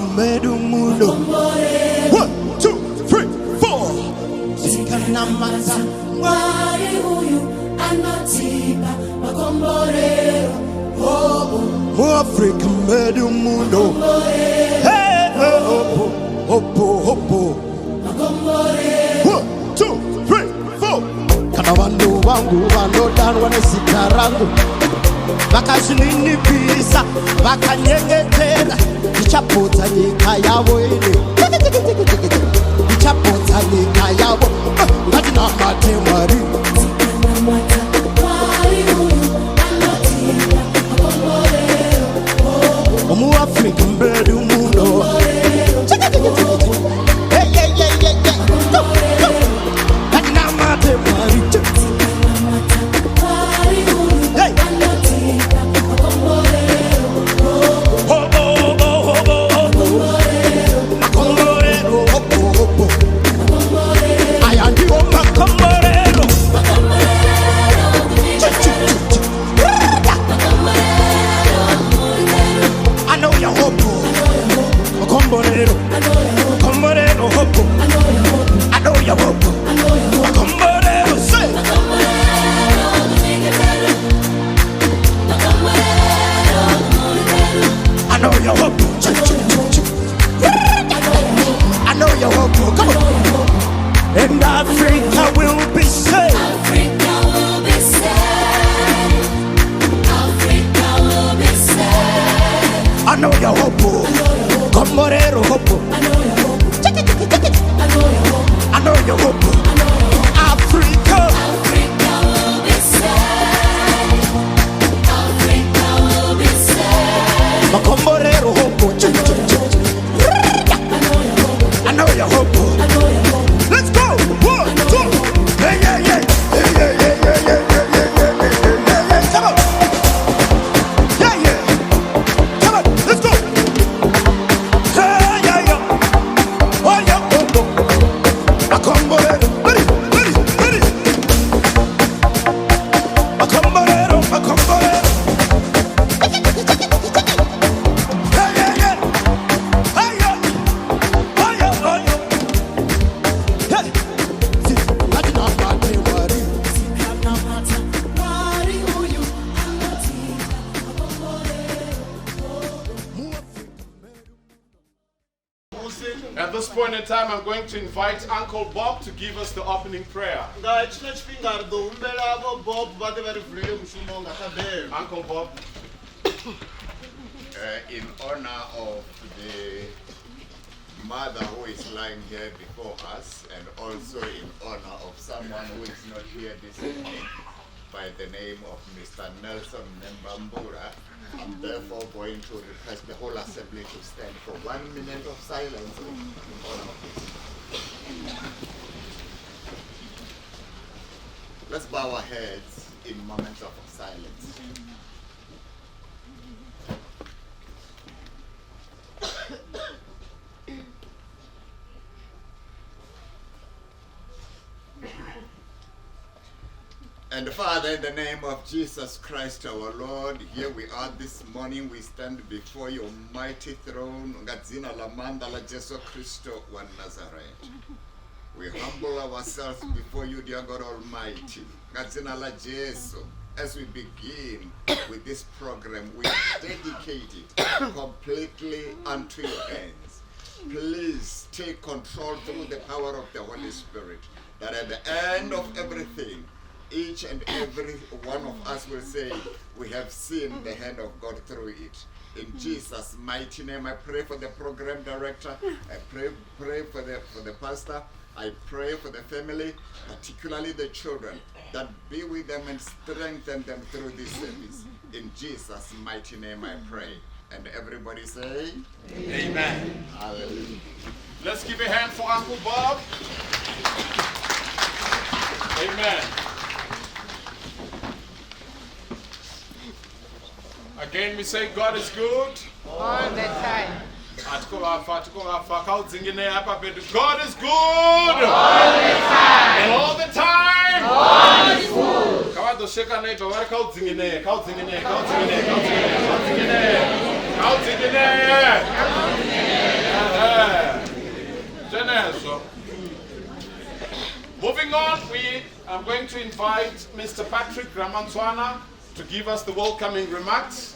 medu mundo. 1, 2, 3, 4. Sikanamata Wari huyu anatiba makomborero hobo. Africa medu mundo. Hey, hopo, hopo, hopo. 1, 2, 3, 4. Kana wangu wanodanwa na sikarangu. Vakazvinini bisa vakanyengetera ichapodza nyika yavo ine ichapodza nyika yavo ngatinamate Mwari muAfrica mbedu muno ngatinamate Mwari And Africa will be saved. Africa will be saved. Africa will be saved. I know your hope. Comorero hope. I know your hope. I know your hope. I know your hope. Africa. Africa will be saved. Africa will be saved. Comorero hope. I know your hope. Let's go. 1, 2. Yeah, yeah, yeah. Come on. Yeah, yeah. Come on. Let's go. Yeah, yeah, yeah. Oh, yeah. Macomborero. Ready. Macomborero. Yeah, yeah, yeah. Hey, yeah. Oh, yeah, oh, yeah. Hey. See, ngatinamate Mwari. Wari huyu anatiba makomborero. At this point in time, I'm going to invite Uncle Bob to give us the opening prayer. Uncle Bob. In honor of the mother who is lying here before us, and also in honor of someone who is not here this evening, by the name of Mr. Nelson Nembambura, I'm therefore going to request the whole assembly to stand for 1 minute of silence in honor of this. Let's bow our heads in moments of silence. And Father, in the name of Jesus Christ our Lord, here we are this morning. We stand before your mighty throne. Ngadzina la manda la Jesu Christo wa Nazareth. We humble ourselves before you, dear God Almighty. Ngadzina la Jesu. As we begin with this program, we dedicate it completely unto your hands. Please take control through the power of the Holy Spirit, that at the end of everything, each and every one of us will say, we have seen the hand of God through it. In Jesus' mighty name, I pray for the program director. I pray for the pastor. I pray for the family, particularly the children, that be with them and strengthen them through this service. In Jesus' mighty name, I pray. And everybody say, Amen. Hallelujah. Let's give a hand for Uncle Bob. Amen. Again, we say God is good. All the time. God is good. All the time. God is good. Come on, to shake our neighbor. Where I'm going to invite Mr. Patrick Ramantswana to give us the welcoming remarks.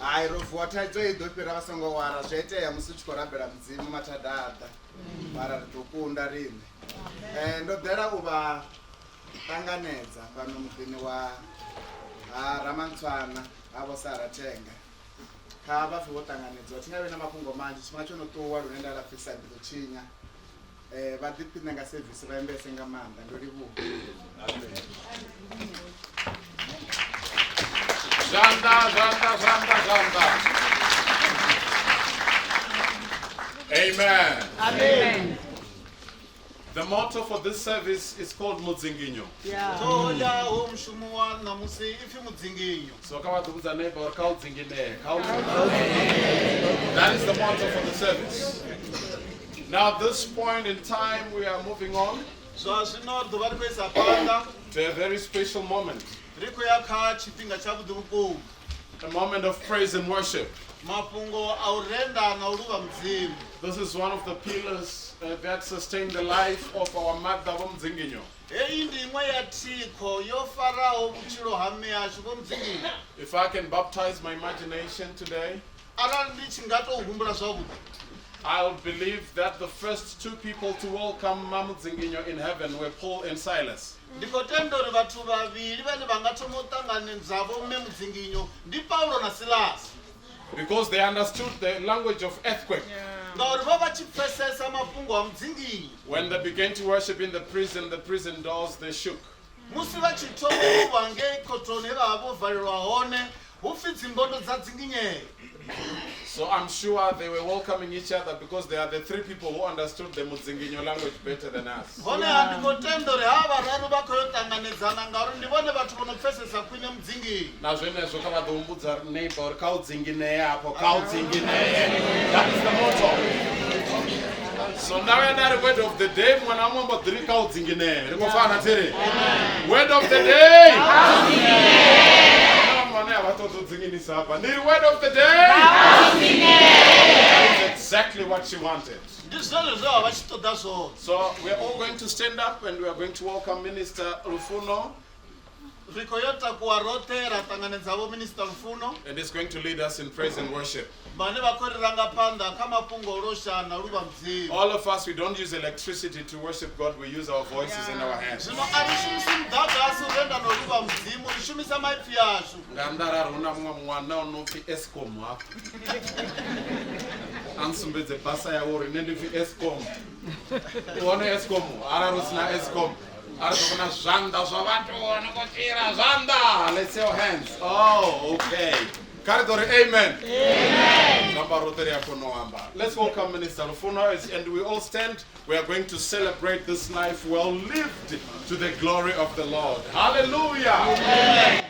I wrote what I did, the Pirasango Wara, Jete, and Suchkora Beramzim, Matadata, Paratukunda. And there are Tanganeza, Panumkinua, Ramantswana, Avosara Chenga. Kava for Tanganeza, Namakungo Mantis, Machono to war and other beside the China. But the Pinanga service, I'm basing a man and Rivu. Janda. Amen. Amen. The motto for this service is called Mudzinginyo. Yeah. So that is the motto for the service. Now at this point in time we are moving on to a very special moment. A moment of praise and worship. This is one of the pillars that sustain the life of our mother Mudzinginyo. If I can baptize my imagination today, I'll believe that the first two people to welcome Mudzinginyo in heaven were Paul and Silas. Because they understood the language of earthquake. When they began to worship in the prison doors, they shook. So I'm sure they were welcoming each other because they are the three people who understood the Mudzinginyo language better than us. That is the motto. So now another word of the day. Word of the day. The word of the day. That is exactly what she wanted. So we are all going to stand up and we are going to welcome Minister Rufuno. And he's going to lead us in praise and worship. All of us, we don't use electricity to worship God, we use our voices and our hands. Ansumbedze basa ya uri nendifi Eskom. Uone Eskom, ararusina Eskom. Arasukuna zanda zvavatu vanokochera zanda. Let's see your hands. Oh, okay. Karidori, amen. Amen. Let's welcome Minister Rufuna and we all stand. We are going to celebrate this life well lived to the glory of the Lord. Hallelujah. Amen.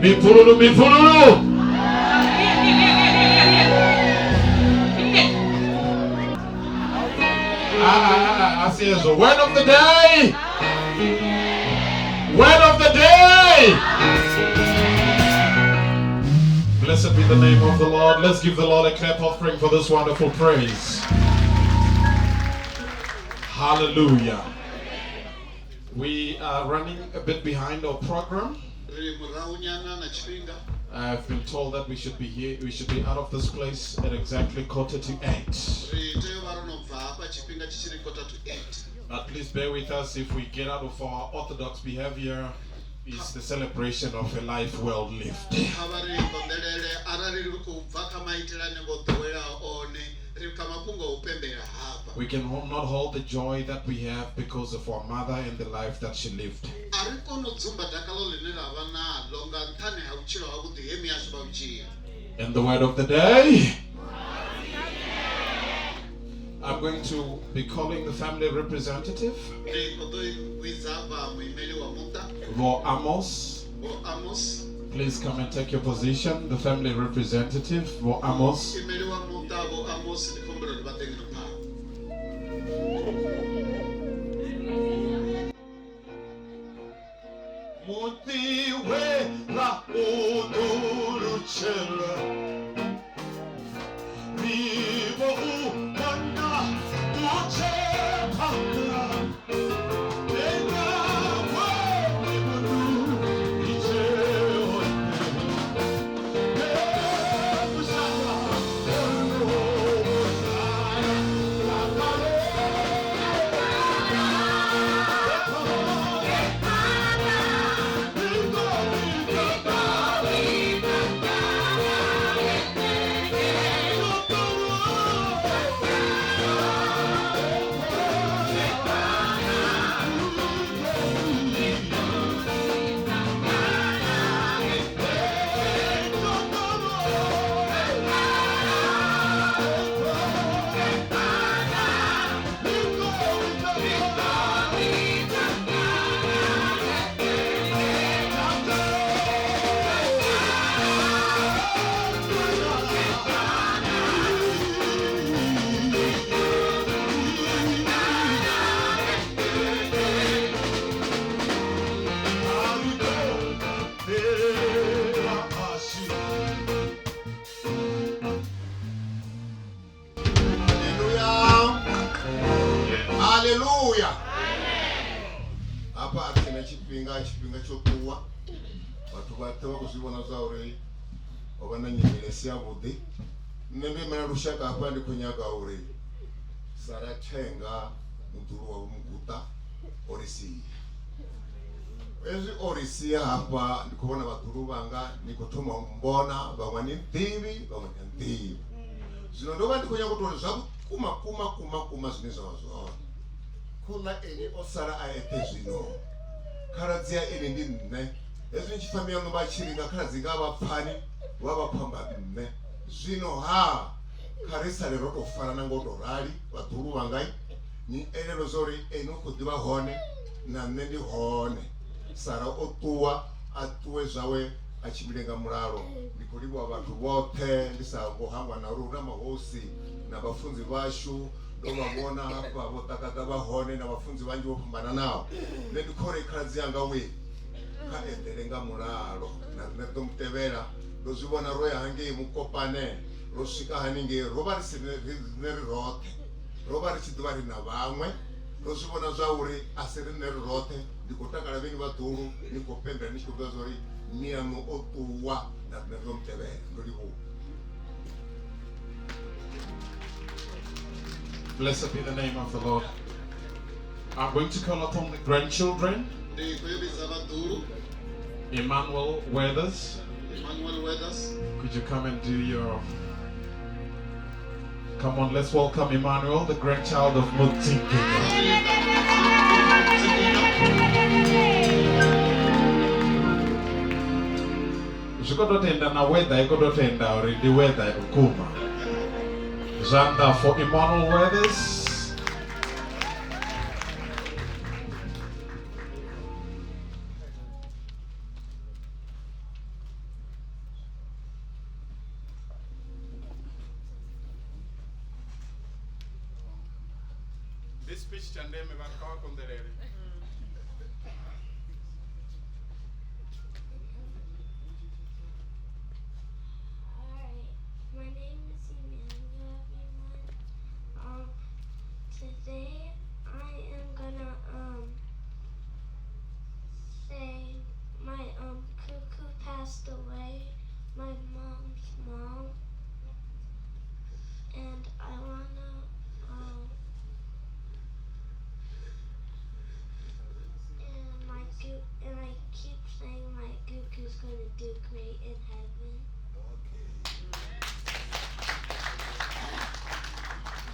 Mifululu, mifululu. I see as a word of the day. Word of the day. Blessed be the name of the Lord. Let's give the Lord a clap offering for this wonderful praise. Hallelujah. We are running a bit behind our program. I've been told that we should be here, we should be out of this place at exactly 7:45. But please bear with us if we get out of our orthodox behavior. It's the celebration of a life well lived. We can not hold the joy that we have because of our mother and the life that she lived. And the word of the day, I'm going to be calling the family representative, Vo Amos. Please come and take your position. The family representative, Vo Amos. Hallelujah. Apa akina chipinga chokuwa. Watu bataba kuzibona zaure. Obana nyimelesia budi. Nembe mana rushaka hapa ndi kunyaga ure. Sara chenga mturu wa mkuta orisi. Ezi orisi hapa ndikubona baturu banga nikotoma mbona bamwani ndibi bamwani ndibi. Zino ndo bandi kunyaga kutoza kuma zinizawazo. Kuna eni osara aete zino. Karazia eni ndine. Ezi nchifamia mbachirika karazika abapani wabapamba nne. Zino karisa le roto fara nango rali baturu bangai ni ene rozori eno kudiba hone na nendi hone sara otuwa atuwe zawe achibilenga mulalo ndikulibu abantu bote ndisango hangwa na runa mahosi na bafunzi bashu ndobabona hapa botakata bahone na bafunzi banji bopambana nao ndikore kazi yanga we ka endelenga mulalo na ndomtebera dozibona roya hange mukopane Rosika haninge robari sineri rote robari chidwari na bamwe rosibona zauri aserineri rote ndikotaka beni baturu nikopenda nikobazori niano otuwa na neromtebe ndolibu. Blessed be the name of the Lord. I'm going to call upon the grandchildren. Emmanuel Weathers. Could you come and do your... Come on, let's welcome Emmanuel, the grandchild of Mutsingi. Zvikodotenda na weather ikodotenda already weather ukuma. Zanda for Emmanuel Weathers. This speech chandeme vakawa konderere. Alright, my name is Emmanuel, everyone. Today I am gonna say my cuckoo passed away, my mom's mom, and I wanna and I keep saying my cuckoo's gonna do great in heaven.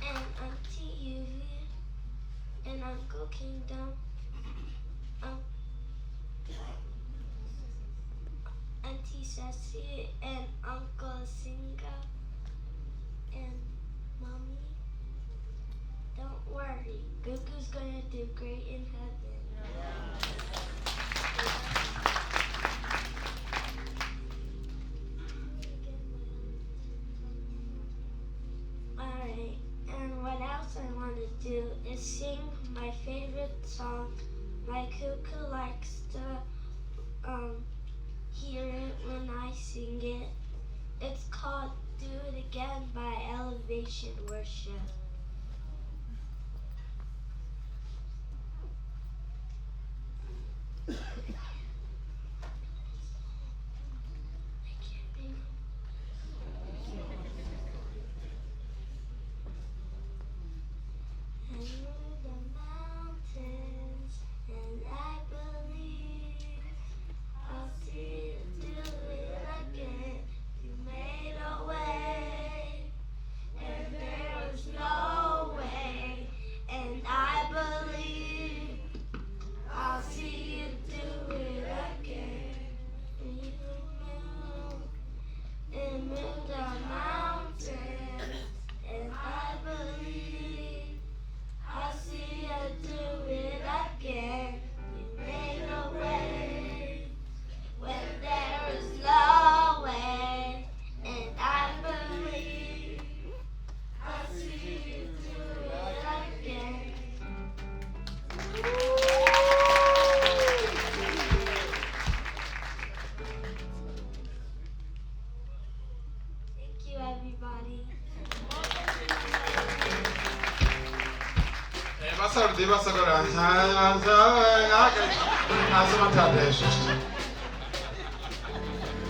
And Auntie Yuvie and Uncle Kingdom, Auntie Ceci and Uncle Singa and Mommy, don't worry, Gugu's gonna do great in heaven. Alright, and what else I want to do is sing my favorite song. My cuckoo likes to hear it when I sing it. It's called Do It Again by Elevation Worship.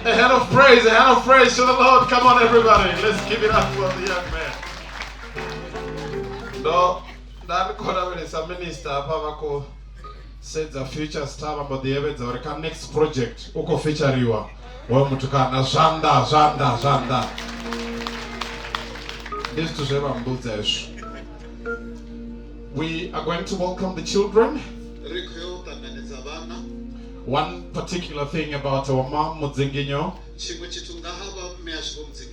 A hand of praise to the Lord. Come on, everybody. Let's give it up for the young man. No, that could have some minister, Pavako said the future star about the events or the next project. Uko feature you are. Mutukana Zanda. This to say we are going to welcome the children. One particular thing about our mom, Mudzinginyo,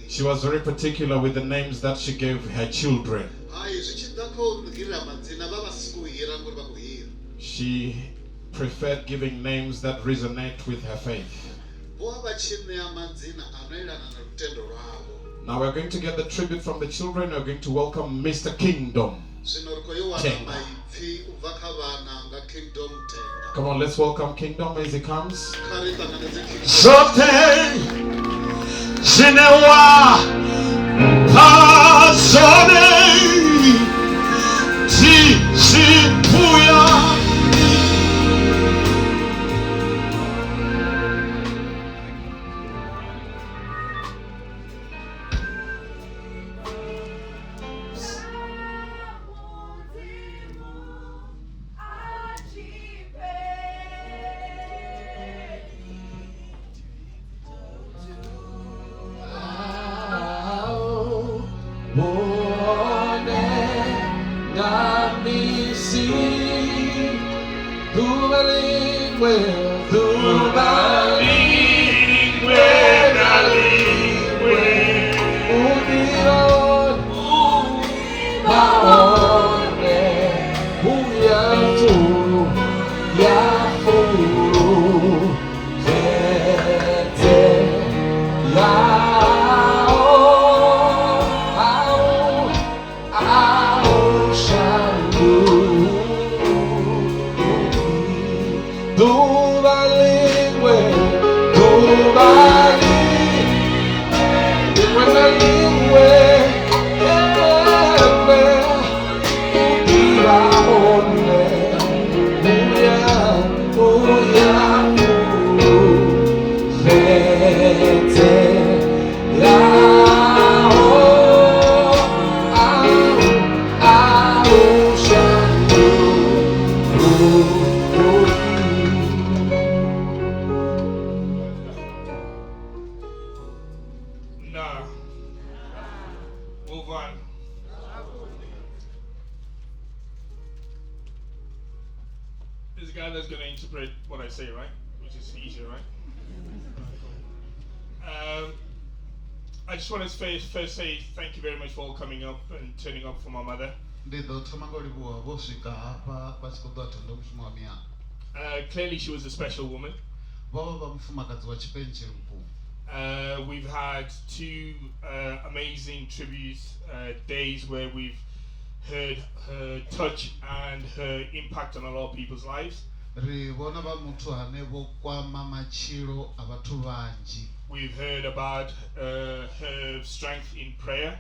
she was very particular with the names that she gave her children. She preferred giving names that resonate with her faith. Now we're going to get the tribute from the children. We're going to welcome Mr. Kingdom. Come on, let's welcome Kingdom as he comes. Shall Pamela's going to interpret what I say, right? Which is easier, right? I just want to first say thank you very much for all coming up and turning up for my mother. Clearly she was a special woman. We've had 2 amazing tribute days where we've heard her touch and her impact on a lot of people's lives. We've heard about her strength in prayer.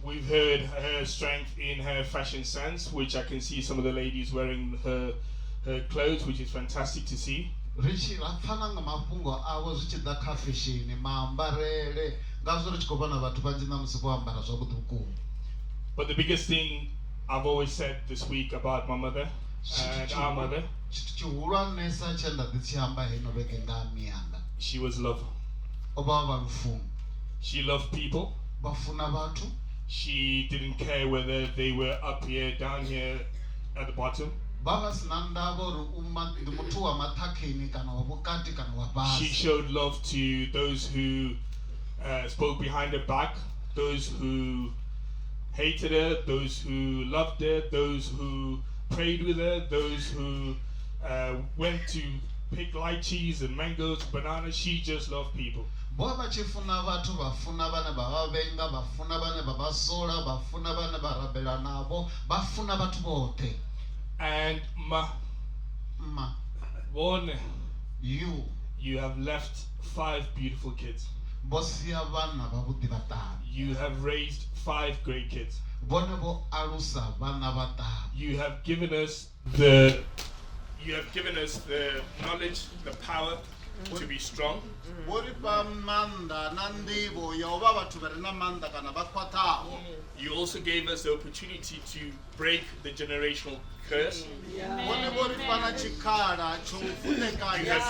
We've heard her strength in her fashion sense, which I can see some of the ladies wearing her clothes, which is fantastic to see. But the biggest thing I've always said this week about my mother and our mother, she was love. She loved people. She didn't care whether they were up here, down here, at the bottom. She showed love to those who spoke behind her back, those who hated her, those who loved her, those who prayed with her, those who went to pick lychees and mangoes, bananas. She just loved people. And one, you have left 5 beautiful kids. You have raised 5 great kids. You have given us the knowledge, the power to be strong. You also gave us the opportunity to break the generational curse. You have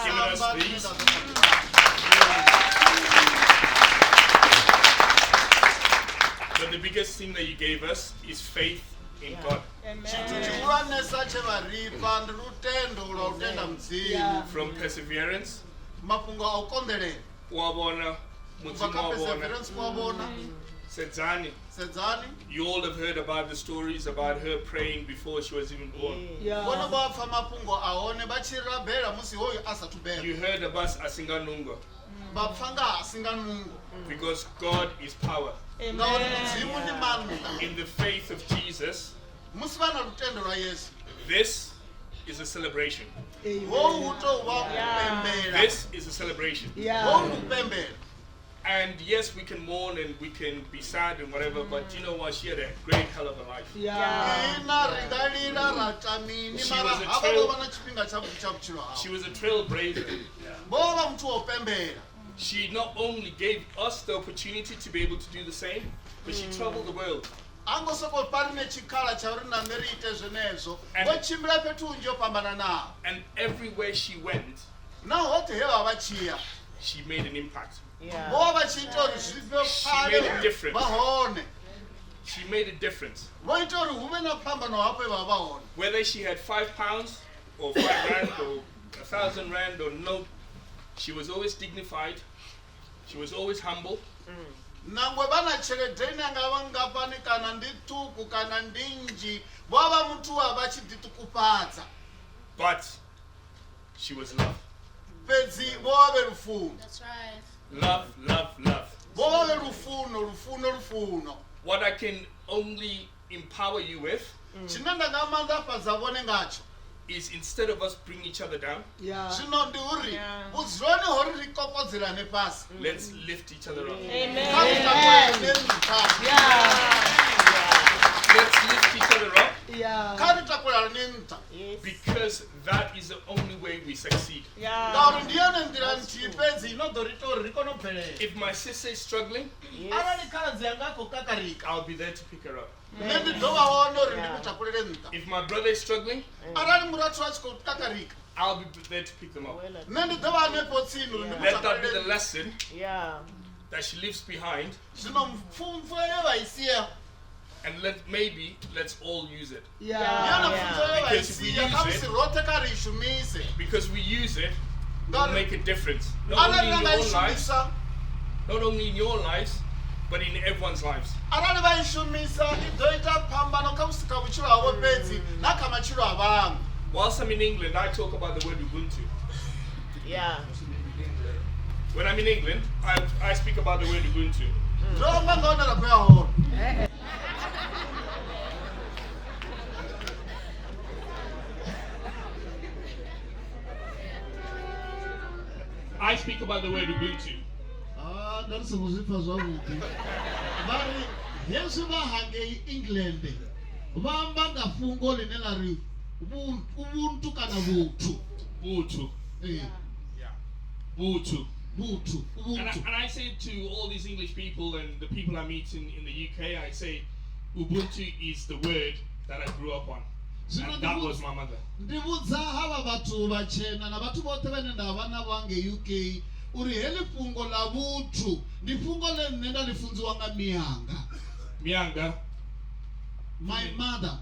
given us these. But the biggest thing that you gave us is faith in God. From perseverance, Sedzani. You all have heard about the stories about her praying before she was even born. You heard about Asinganungo. Because God is power. Amen. In the faith of Jesus, this is a celebration. This is a celebration. And yes, we can mourn and we can be sad and whatever, but you know what? She had a great hell of a life. She was a trailblazer. She not only gave us the opportunity to be able to do the same, but she traveled the world. And everywhere she went, she made an impact. She made a difference. She made a difference. Whether she had £5 or 5 rand or 1,000 rand or no, she was always dignified. She was always humble. But she was love. That's right. Love, love, love. What I can only empower you with is instead of us bringing each other down, let's lift each other up. Amen. Let's lift each other up. Yes. Because that is the only way we succeed. If my sister is struggling, I'll be there to pick her up. If my brother is struggling, I'll be there to pick them up. Let that be the lesson that she leaves behind. and let's all use it. Iyona mfunzo Because if we yowayisiya use kamusirote karishumise. Because we use it, it will Not- make a difference. Not only in your own lives, Arali not only in your lives, but in everyone's lives. vaishumisa idoita pambano kamusika kuchiro havo bedzi nakamachiro avanhu. Whilst I'm in England, I talk about the word Ubuntu. Yeah. When I'm in England, I speak about the word Ubuntu. Ndoma ndonera kuya hono. I speak about the word Ubuntu. ndarisokuzvipa zvavudi vari hezvi vahange england vambanga fungo rine lari ubuntu kana vutu Ubuntu. Eh, Yeah. Ubuntu. vutu ubuntu And I say to all these English people and the people I meet in the UK, I say Ubuntu is the word that I grew up on. And that was my mother. ndivudza hava vatu vachena navatu vote vene ndava navo vange UK uri heli fungo la vutu ndi fungo line ndalifunziwa nga miyanga. Mianga My mother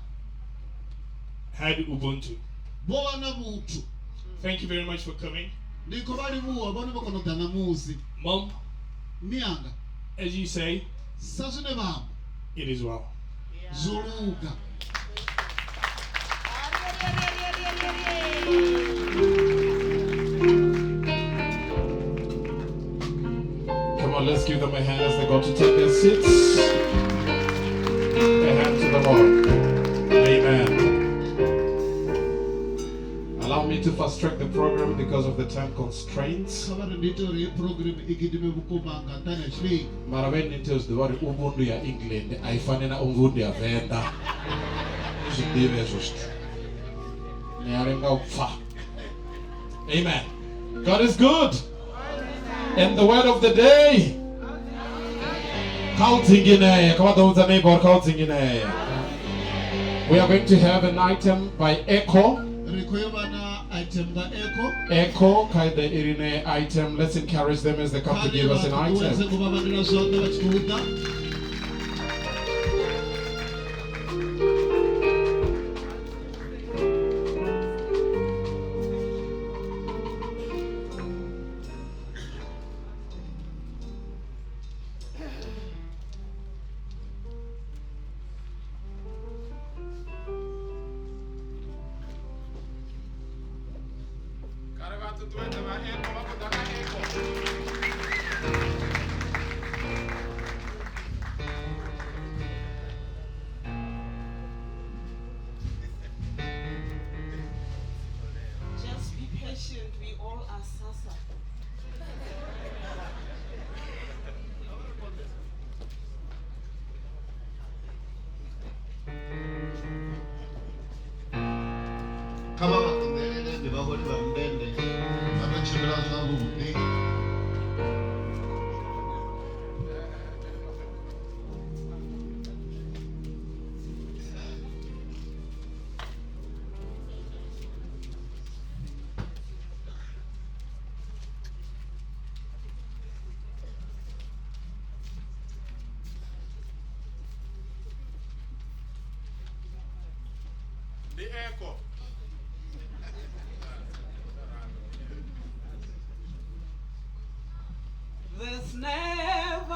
had Ubuntu. vova na vutu Thank you very much for coming. ndiko vali vuwa vone vokonodana muzi Mom, miyanga as you say, sasvine vamo it is well. zvoluka. Come on, let's give them a hand as they go to take their seats. A hand to the Lord. Amen. Allow me to fast track the program because of the time constraints. Kavari nditori program ikidime vukomanga tana chvi Maraveni ntos the word ubuntu ya England. Aifane na ubuntu ya Venda. Zvidive zvost. Nearenga upfa. Amen. God is good. And the word of the day. Counting in a. Come on, the neighbor counting in a. We are going to have an item by Echo. rikoyova na item ga echo Echo, kind of irine item. Let's encourage them as they come to give us an wese item. kuvavanira zvona vachikuuda Just be patient. We all are Sasa. kava vakondelele ndivavoni vamudende vanochivira zvavudi The Echo. There's never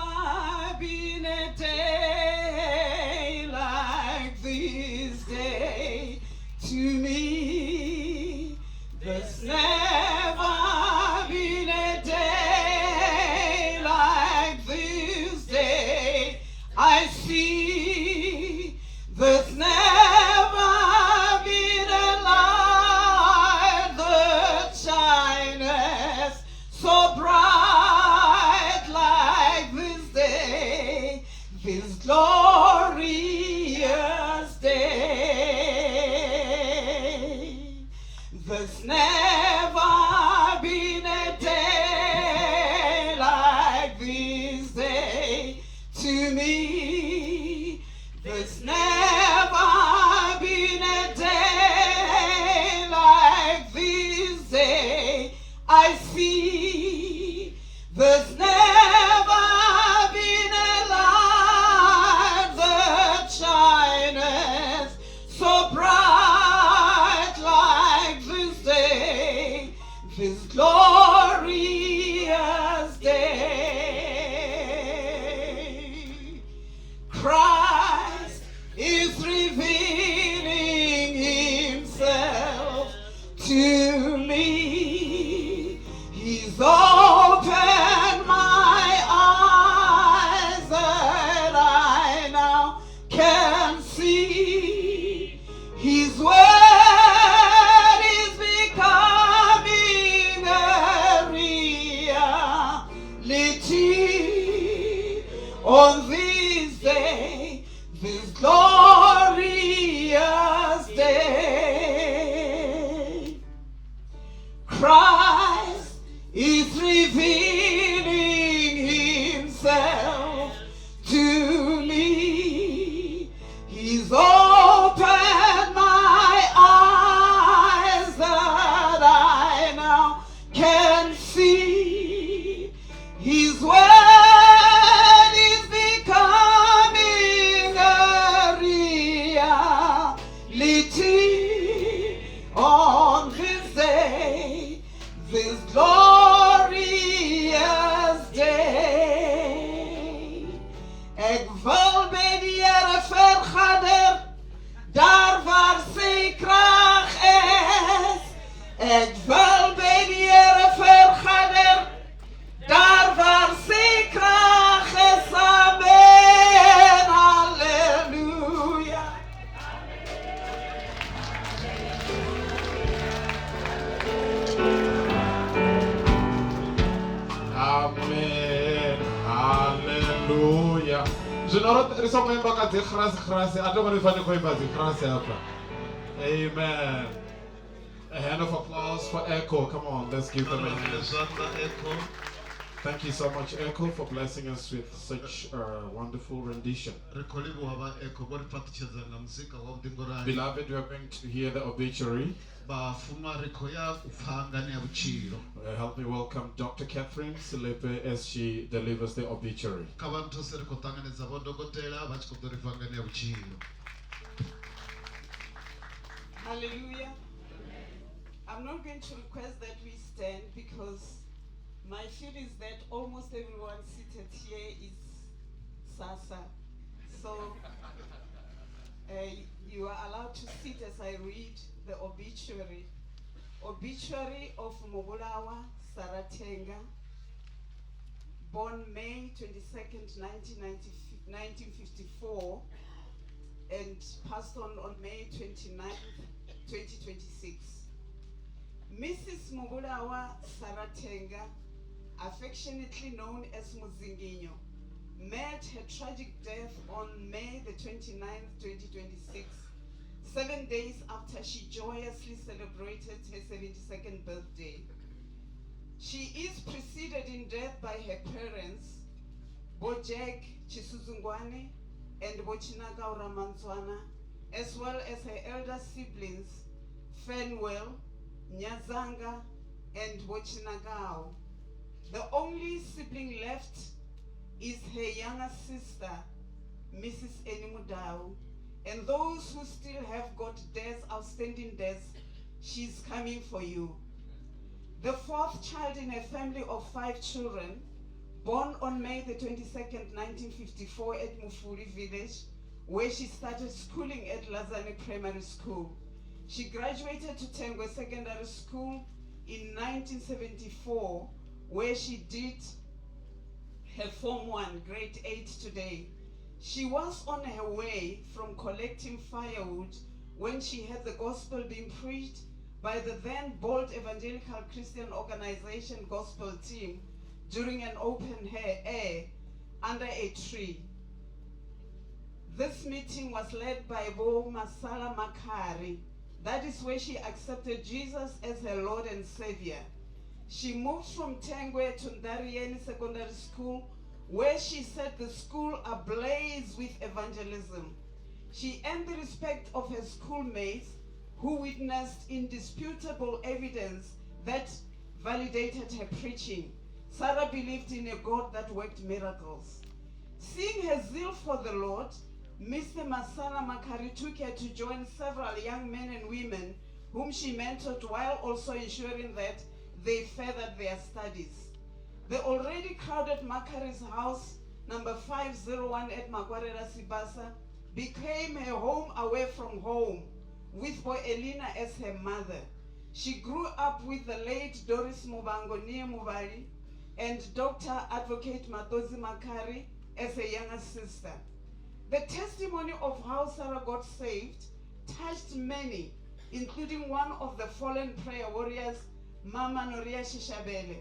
been a day like this day to me. There's never been a day like this day. I see there's never been a light that shines so bright like this day, this glorious day. There's never been a day like this day to me. There's never been a day like this day. I see there's never been a light that shines this glorious day. Christ is revealing himself to me. He's opened my eyes and I now can see his word is becoming a reality on this day, this glorious day. Christ is revealing himself to me. He's opened my eyes that I now can see. His word is becoming a reality on this day, this glorious day. Ik wil bij de Heere vergader, daar waar zijn kracht is. Ik wil bij de Heere vergader, daar waar zijn kracht is. Amen, halleluja. Amen. Hallelujah. Zwino ri songo imba ka dzi grase a to ri fane go imba dzi grase hapa. Amen. A hand of applause for Echo. Come on, let's give them a hand. Thank you so much, Echo, for blessing us with such a wonderful rendition. Beloved, we are going to hear the obituary. Help me welcome Dr. Catherine Selepe as she delivers the obituary. Hallelujah. I'm not going to request that we stand because my feel is that almost everyone seated here is Sasa. So you are allowed to sit as I read the obituary. Obituary of Mobulawa Saratenga, born May 22nd, 1954, and passed on May 29th, 2026. Mrs. Mobulawa Saratenga, affectionately known as Muzinginyo, met her tragic death on May the 29th, 2026, 7 days after she joyously celebrated her 72nd birthday. She is preceded in death by her parents, Bojek Chisuzungwane and Bochinaga Ramanzwana, as well as her elder siblings, Fenwell, Nyazanga, and Bochinagao. The only sibling left is her younger sister, Mrs. Enimudao, and those who still have got debts, outstanding debts, she's coming for you. The fourth child in a family of 5 children, born on May the 22nd, 1954 at Mufuri village, where she started schooling at Lazane Primary School. She graduated to Tengwe Secondary School in 1974, where she did her Form 1, grade 8 today. She was on her way from collecting firewood when she heard the gospel being preached by the then Bold Evangelical Christian Organization gospel team during an open air under a tree. This meeting was led by Bo Masala Makari. That is where she accepted Jesus as her Lord and Savior. She moved from Tengwe to Ndarieni Secondary School, where she set the school ablaze with evangelism. She earned the respect of her schoolmates, who witnessed indisputable evidence that validated her preaching. Sarah believed in a God that worked miracles. Seeing her zeal for the Lord, Mr. Masala Makari took her to join several young men and women whom she mentored, while also ensuring that they furthered their studies. The already crowded Makari's house, number 501 at Makwarela Sibasa, became her home away from home, with Elena as her mother. She grew up with the late Doris Mubango near Mubali and Dr. Advocate Matozi Makari as a younger sister. The testimony of how Sarah got saved touched many, including one of the fallen prayer warriors, Mama Noria Shishabele.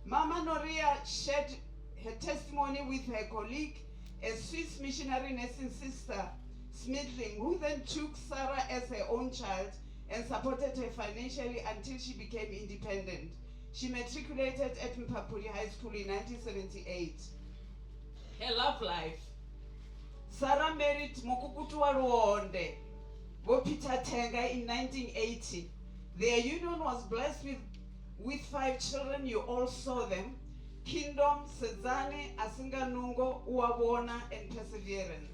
Mama Noria shared her testimony with her colleague, a Swiss missionary nursing sister, Smithling, who then took Sarah as her own child and supported her financially until she became independent. She matriculated at Mpapuli High School in 1978. Her love life. Sarah married Mukukutu Ruonde, Peter Tenga in 1980. Their union was blessed with 5 children. You all saw them: Kingdom, Sezane, Asinganungo, Uwabona, and Perseverance.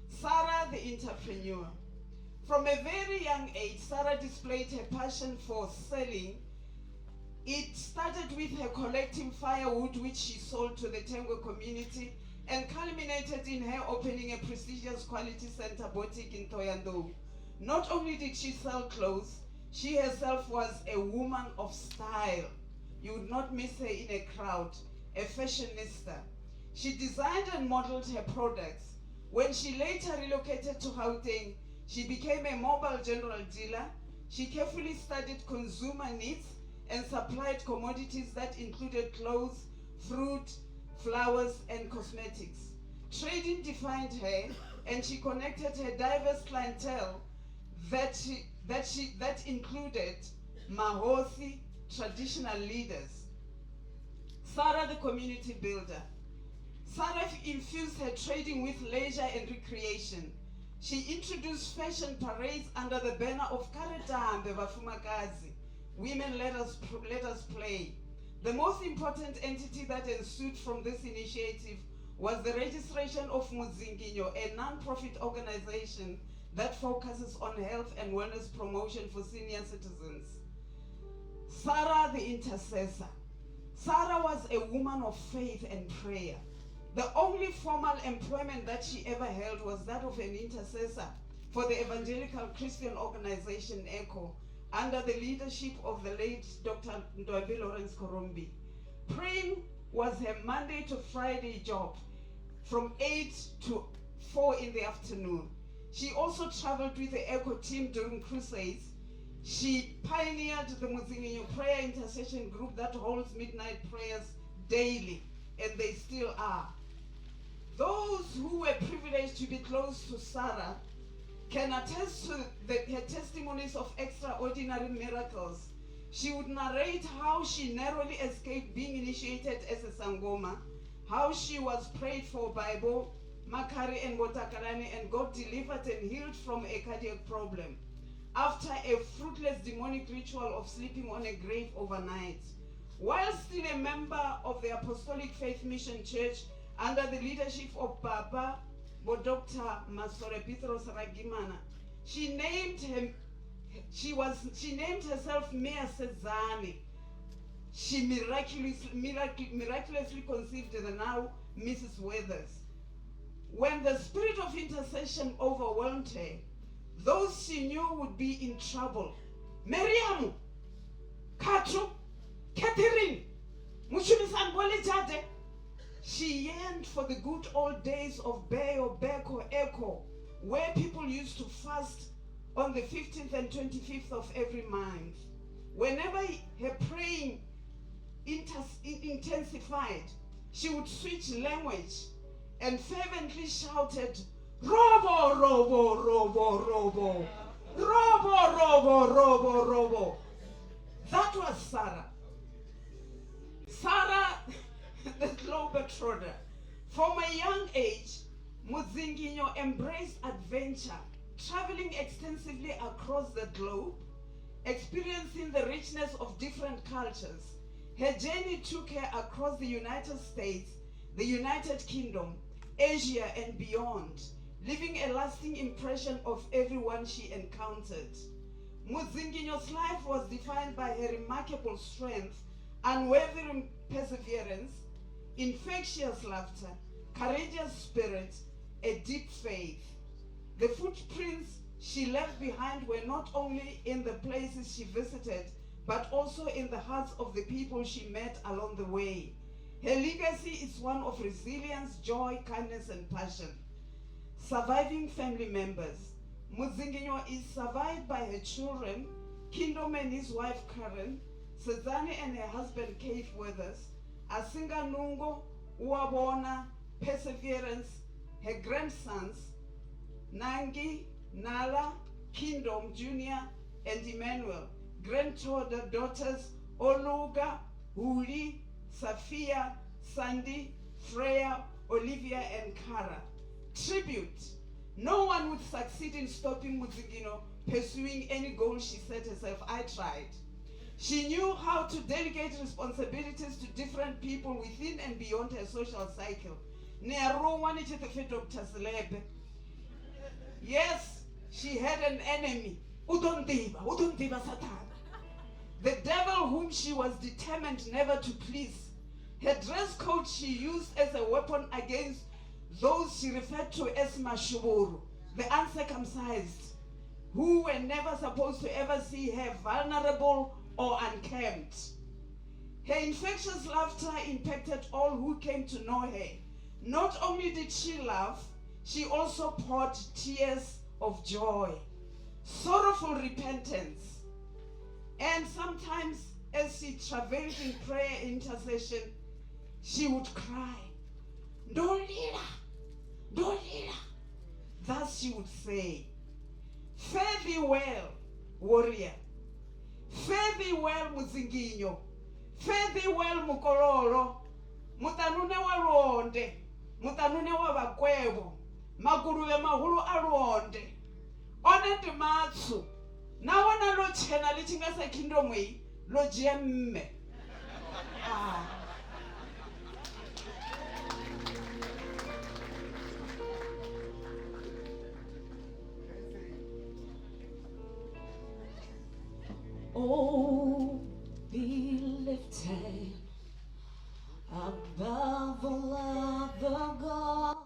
Sarah, the entrepreneur. From a very young age, Sarah displayed her passion for selling. It started with her collecting firewood, which she sold to the Tengwe community, and culminated in her opening a prestigious quality center boutique in Toyando. Not only did she sell clothes, she herself was a woman of style. You would not miss her in a crowd, a fashionista. She designed and modeled her products. When she later relocated to Gauteng, she became a mobile general dealer. She carefully studied consumer needs and supplied commodities that included clothes, fruit, flowers, and cosmetics. Trading defined her, and she connected her diverse clientele that included Mahosi, traditional leaders. Sarah, the community builder. Sarah infused her trading with leisure and recreation. She introduced fashion parades under the banner of Karetambe Bafumakazi, Women Let Us Play. The most important entity that ensued from this initiative was the registration of Muzinginyo, a non-profit organization that focuses on health and wellness promotion for senior citizens. Sarah, the intercessor. Sarah was a woman of faith and prayer. The only formal employment that she ever held was that of an intercessor for the evangelical Christian organization ECHO, under the leadership of the late Dr. Ndwabi Lawrence Korombi. Praying was her Monday to Friday job from 8 to 4 in the afternoon. She also traveled with the ECHO team during crusades. She pioneered the Muzinginyo Prayer Intercession Group that holds midnight prayers daily, and they still are. Those who were privileged to be close to Sarah can attest to her testimonies of extraordinary miracles. She would narrate how she narrowly escaped being initiated as a Sangoma, how she was prayed for by Bo, Makari, and Botakalani, and got delivered and healed from a cardiac problem after a fruitless demonic ritual of sleeping on a grave overnight. While still a member of the Apostolic Faith Mission Church under the leadership of Baba Dr. Masore Petros Ragimana, she named herself Mea Sezane. She miraculously conceived the now Mrs. Weathers. When the spirit of intercession overwhelmed her, those she knew would be in trouble, Miriam, Katru, Catherine, Mushumisan Bolijade, she yearned for the good old days of Bayo, Beko, Echo, where people used to fast on the 15th and 25th of every month. Whenever her praying intensified, she would switch language and fervently shouted, Robo, Robo, Robo, Robo, Robo, Robo, Robo, Robo. That was Sarah. Sarah, the globetrotter. From a young age, Muzinginyo embraced adventure, traveling extensively across the globe, experiencing the richness of different cultures. Her journey took her across the United States, the United Kingdom, Asia, and beyond, leaving a lasting impression of everyone she encountered. Muzinginyo's life was defined by her remarkable strength, unwavering perseverance, infectious laughter, courageous spirit, a deep faith. The footprints she left behind were not only in the places she visited, but also in the hearts of the people she met along the way. Her legacy is one of resilience, joy, kindness, and passion. Surviving family members. Muzinginyo is survived by her children, Kingdom and his wife Karen, Sezani and her husband Keith Weathers, Asinga Nungo, Uwabona, Perseverance, her grandsons, Nangi, Nala, Kingdom Jr., and Emmanuel, daughters Oluga, Huli, Safia, Sandy, Freya, Olivia, and Kara. Tribute. No one would succeed in stopping Muzinginyo pursuing any goal she set herself. I tried. She knew how to delegate responsibilities to different people within and beyond her social cycle. Yes, she had an enemy. The devil whom she was determined never to please. Her dress code she used as a weapon against those she referred to as Mashuburu, the uncircumcised, who were never supposed to ever see her vulnerable or unkempt. Her infectious laughter impacted all who came to know her. Not only did she laugh, she also poured tears of joy, sorrowful repentance, and sometimes as she travailed in prayer intercession, she would cry, "Dolila, Dolila." Thus she would say, "Fare thee well, warrior. Fare thee well, Muzinginyo. Fare thee well, Mukololo. Mutanune wa Luonde. Mutanune wa Bakwebo. Maguluwe mahulu aluonde. One matsu. Na wana lo chena lichingasa kindomwe. Lo jemme." Oh, be lifted above all other gods.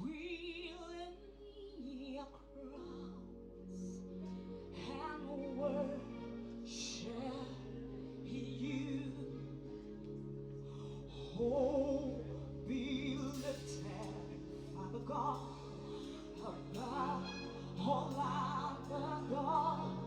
Wheel in your crowns and worship you. Oh, be lifted, Father God, above all other gods.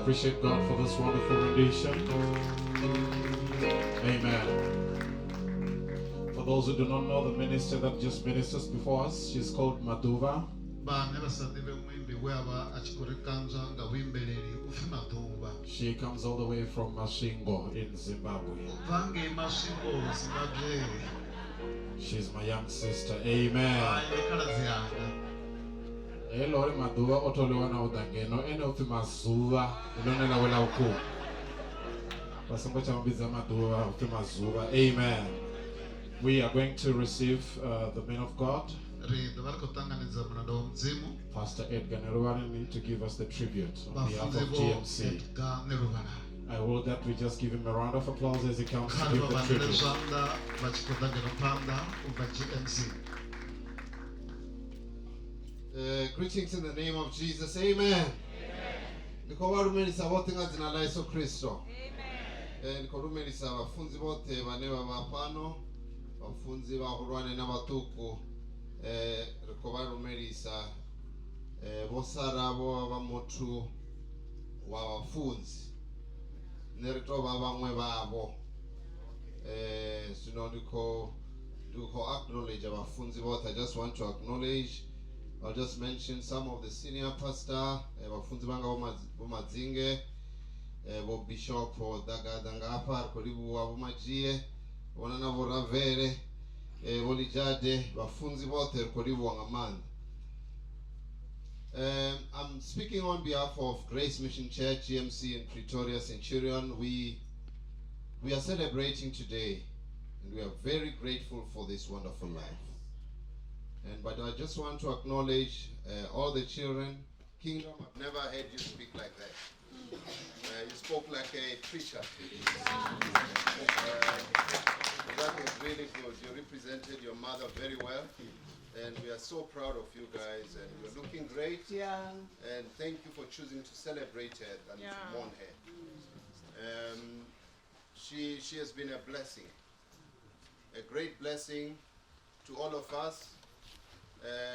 appreciate God for this wonderful rendition. Amen. For those who do not know, the minister that just ministers before us, she's called Maduva. She comes all the way from Mashingo in Zimbabwe. She's my young sister. Amen. Lord Maduva otoliwa na udangeno ene ufi mazuva inonena wela uku. Basambo chambiza Maduva ufi mazuva. Amen. We are going to receive the man of God, Pastor Edgar Neruvani, to give us the tribute on behalf of GMC. I will that we just give him a round of applause as he comes to give the tribute. Greetings in the name of Jesus. Amen. Ndikovarumelisa vote ngadzina la Yesu Kristo. Ndikorumelisa vafunzi vote vane vava pano, vafunzi vahulwane navatuku. Ndikovarumelisa vosara vova muthu wa vafunzi. Neritova vamwe vavo. Zvino ndiko acknowledge vafunzi vote. I just want to acknowledge. I'll just mention some of the senior pastor, vafunzi vanga vomadzinge, vo bishop dagangapa, koribuwa vomajiye, vonana voravere, volijade, vafunzi vote koribuwa ngamanda. I'm speaking on behalf of Grace Mission Church, GMC in Pretoria, Centurion. We are celebrating today, and we are very grateful for this wonderful life. But I just want to acknowledge all the children. Kingdom, I've never heard you speak like that. You spoke like a preacher. That was really good. You represented your mother very well. And we are so proud of you guys. And you're looking great. Yeah. And thank you for choosing to celebrate her and to mourn her. She has been a blessing. A great blessing to all of us.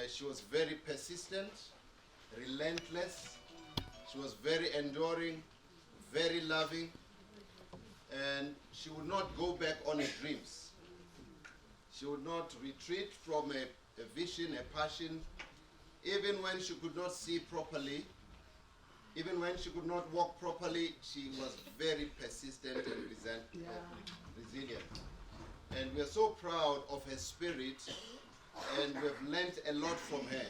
She was very persistent, relentless. She was very enduring, very loving, and she would not go back on her dreams. She would not retreat from a vision, a passion, even when she could not see properly, even when she could not walk properly. She was very persistent and resilient. And we are so proud of her spirit. And we've learned a lot from her.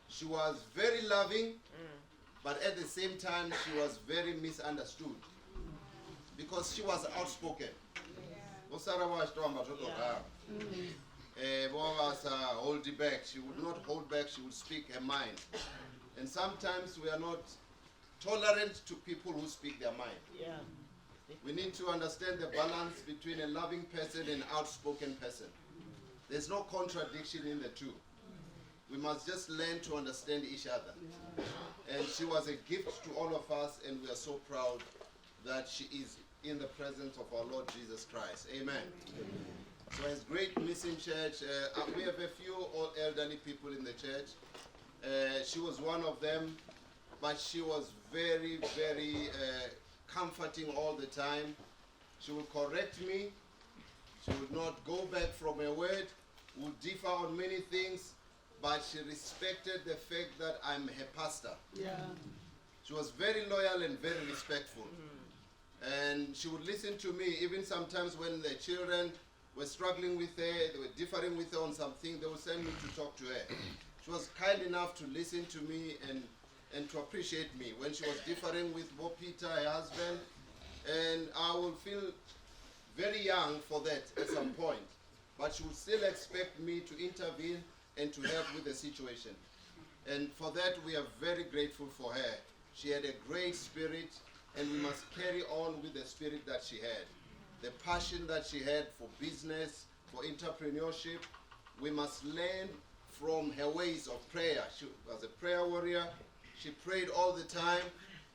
She was very loving, but at the same time she was very misunderstood because she was outspoken. Hold back. She would not hold back. She would speak her mind. And sometimes we are not tolerant to people who speak their mind. We need to understand the balance between a loving person and an outspoken person. There's no contradiction in the two. We must just learn to understand each other. And she was a gift to all of us, and we are so proud that she is in the presence of our Lord Jesus Christ. Amen. So as Great Mission Church, we have a few elderly people in the church. She was one of them, but she was very, very comforting all the time. She would correct me. She would not go back from her word, would differ on many things, but she respected the fact that I'm her pastor. She was very loyal and very respectful. And she would listen to me, even sometimes when the children were struggling with her, they were differing with her on something, they would send me to talk to her. She was kind enough to listen to me and to appreciate me when she was differing with Bo Peter, her husband, and I would feel very young for that at some point, but she would still expect me to intervene and to help with the situation. And for that, we are very grateful for her. She had a great spirit, and we must carry on with the spirit that she had. The passion that she had for business, for entrepreneurship. We must learn from her ways of prayer. She was a prayer warrior. She prayed all the time.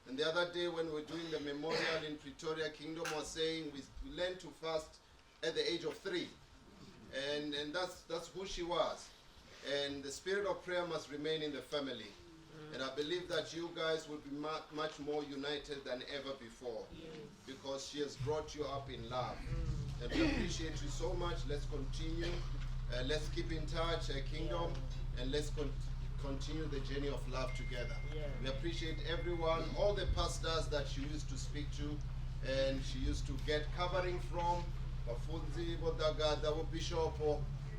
And the other day when we were doing the memorial in Pretoria, Kingdom was saying we learned to fast at the age of 3. And that's who she was. And the spirit of prayer must remain in the family. And I believe that you guys will be much more united than ever before, because she has brought you up in love. And we appreciate you so much. Let's continue. Let's keep in touch, Kingdom, and let's continue the journey of love together. We appreciate everyone, all the pastors that she used to speak to, and she used to get covering from, Bafunzi, Bodagada, Bishop,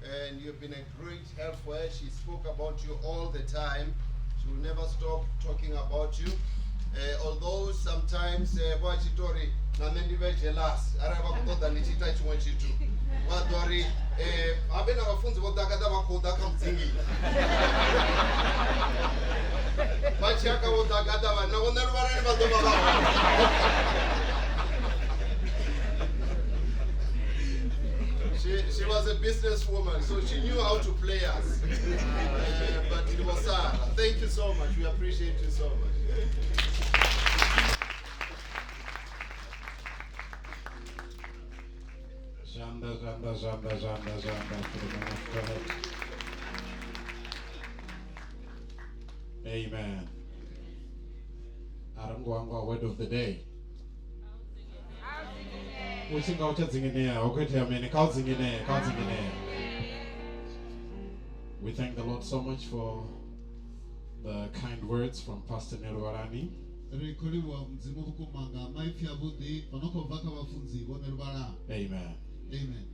and you've been a great help for her. She spoke about you all the time. She will never stop talking about you. Although sometimes, Wachitori, Namendive jealous, Araba Koda Nichita Chwanchitu. Wadori, Abena Bafunzi, Bodagada, Bakoda Kamzingi. Machaka Bodagada, no one never She was a businesswoman, so she knew how to play us. But it was sad. Thank you so much. We appreciate you so much. Zanda for the man of God. Amen. Arangwangwa word of the day. We sing out We thank the Lord so much for the kind words from Pastor Nerwarani. Amen. Amen.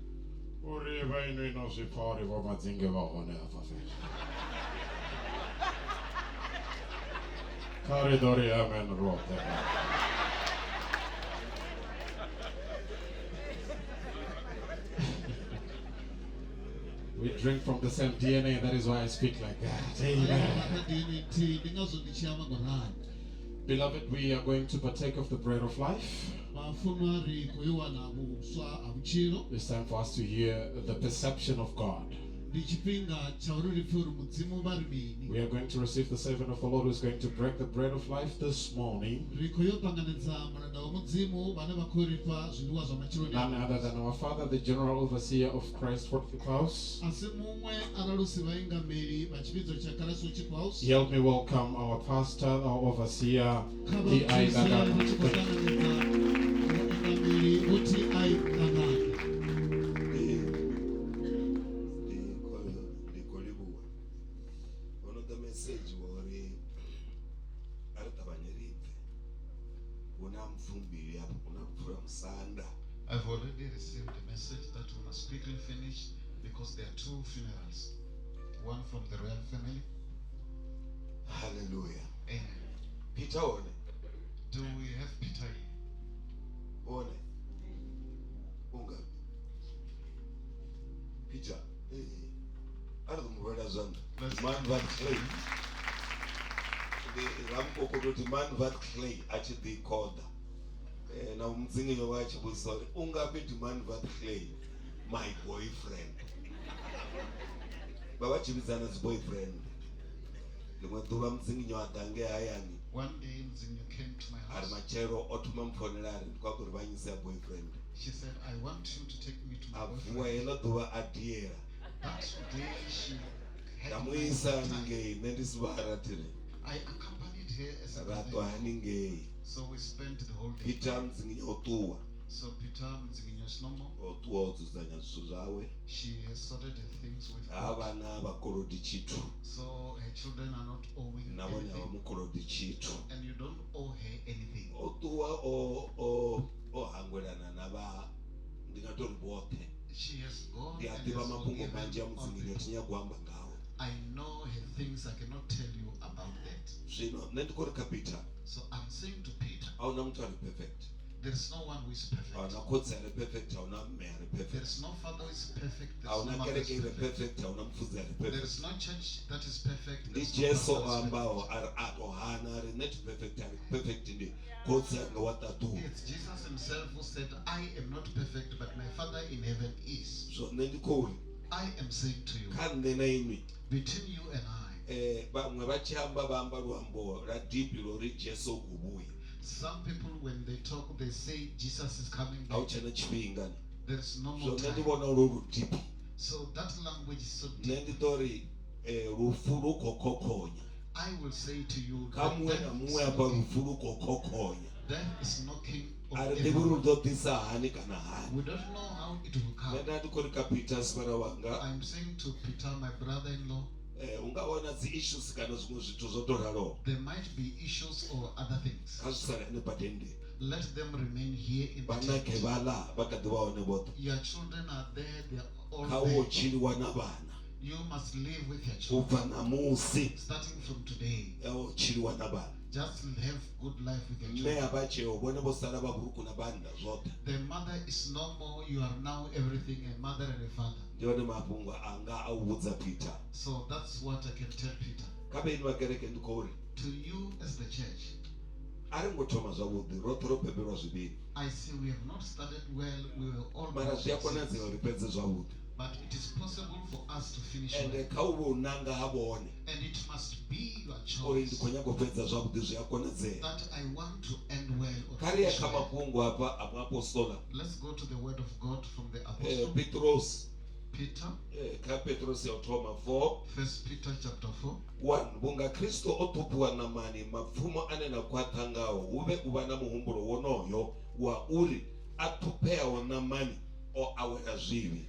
Corridor, amen, rote. We drink from the same DNA, that is why I speak like that. Amen. Beloved, we are going to partake of the bread of life. It's time for us to hear the perception of God. We are going to receive the servant of the Lord who is going to break the bread of life this morning. None other than our Father, the General Overseer of Christ Worship House. Help me welcome our pastor, our overseer, the I've already received a message that we must quickly finish because there are two funerals. One from the royal family. Hallelujah. Amen. Peter one. Do we have Peter here? One. Unga. Peter. I don't know where that's on. Man that clay. The Rampo to man that clay actually called. Now I'm thinking of what was sorry. Unga bit man that clay, my boyfriend. But what is Anna's boyfriend? The one to I'm thinking of Dange Ayani. One day Mzinyo came to my house. Armachero Ottoman Ponera and Kokurban is a boyfriend. She said, I want you to take me to my boyfriend. Avuela to a dear. That day she had I accompanied her as a brother. So we spent the whole day. Peter Mzinyo. So Peter Mzinyo Snomo. She has sorted her things with God. So her children are not owing anything. And you don't owe her anything. She has gone and has forgiven all. I know her things, I cannot tell you about that. So I'm saying to Peter, there is no one who is perfect. There is no father who is perfect. There is no mother who is perfect. There is no church that is perfect. There is no It's Jesus himself who said, I am not perfect, but my Father in heaven is. I am saying to you, between you and I, some people when they talk, they say Jesus is coming back. There's no more time. So that language is so deep. rufu kokokonya. I will say to you kamwe na mwe apa rufu kokokonya. Death is knocking on Are every deburu dotisa hani kana hani. We don't know how it will come. Nenda tukolika Peter Sparawanga. I'm saying to Peter, my brother-in-law, ungaona zi issues kana zimwe zvitu zodoraro. There might be issues or other things. Kasara ne patende. Let them remain here in the Bana tent. kebala bakadiwaone boto. Your children are there, they are all Kawo there. chili wana bana. You must live with your children. Starting from today. Just have good life with your children. The mother is no more, you are now everything, a mother and a father. So that's what I can tell Peter. To you as the church, I see we have not started well, we were all but it is possible for us to finish well. And it must be your choice that I want to end well or finish well. Let's go to the word of God from the Apostle Peter. 1 Peter chapter 4. 1 bunga Kristo otupuwa na mani mafumo anena kwatangao ube ubana muhumburo wonoyo wa uri atupea wana mani o awera zivi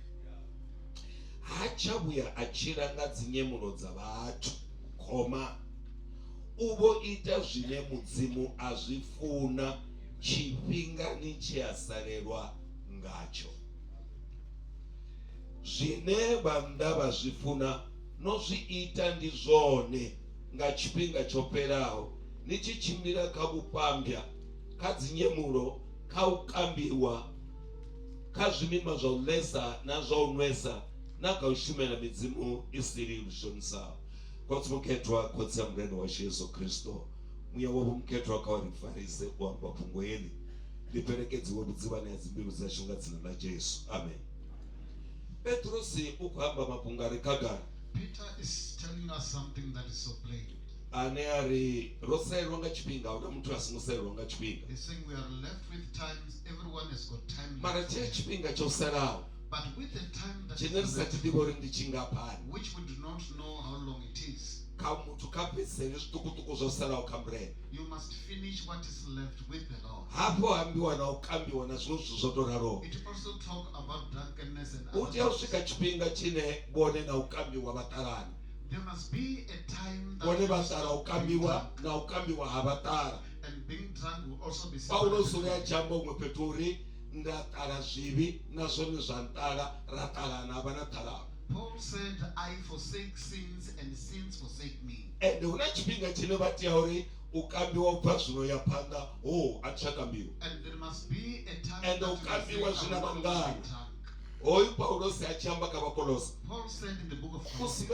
hachabuya achiranga dzinyemuno dzavatu koma ubo ita zvine mudzimu azvifuna chipingani cheasarerwa ngacho zvine vanda vazvifuna nozviita ndizvone ngachipinga choperawo nichichimira kabupambya kadzinyemuro kaukambiwa kazvimima zvaulesa nazvaunwesa nakaushumira midzimu isiri rushonisawo kotsi muketwa kotsi murendo wa Yesu Kristo muya wavo muketwa kawarifarise wamba pungo yeli liperekedziwe kudzivana yadzimbiru dzashonga dzina la Jesu amen. Petrosi ukuhamba mapungari kagara. Peter is telling us something that is so plain. Ane ari rosairwa ngachipinga una mtu asingosairwa ngachipinga. He's saying we are left with times, everyone has got time. Mara chipinga chosarawo. But with the time that is left, which we do not know how long it is, you must finish what is left with the Lord. It also talks about drunkenness and other there must be a time that and being drunk will also be separated. Paul said, I forsake sins and sins forsake me. And there must be a time Paul said in the book of Colossians, he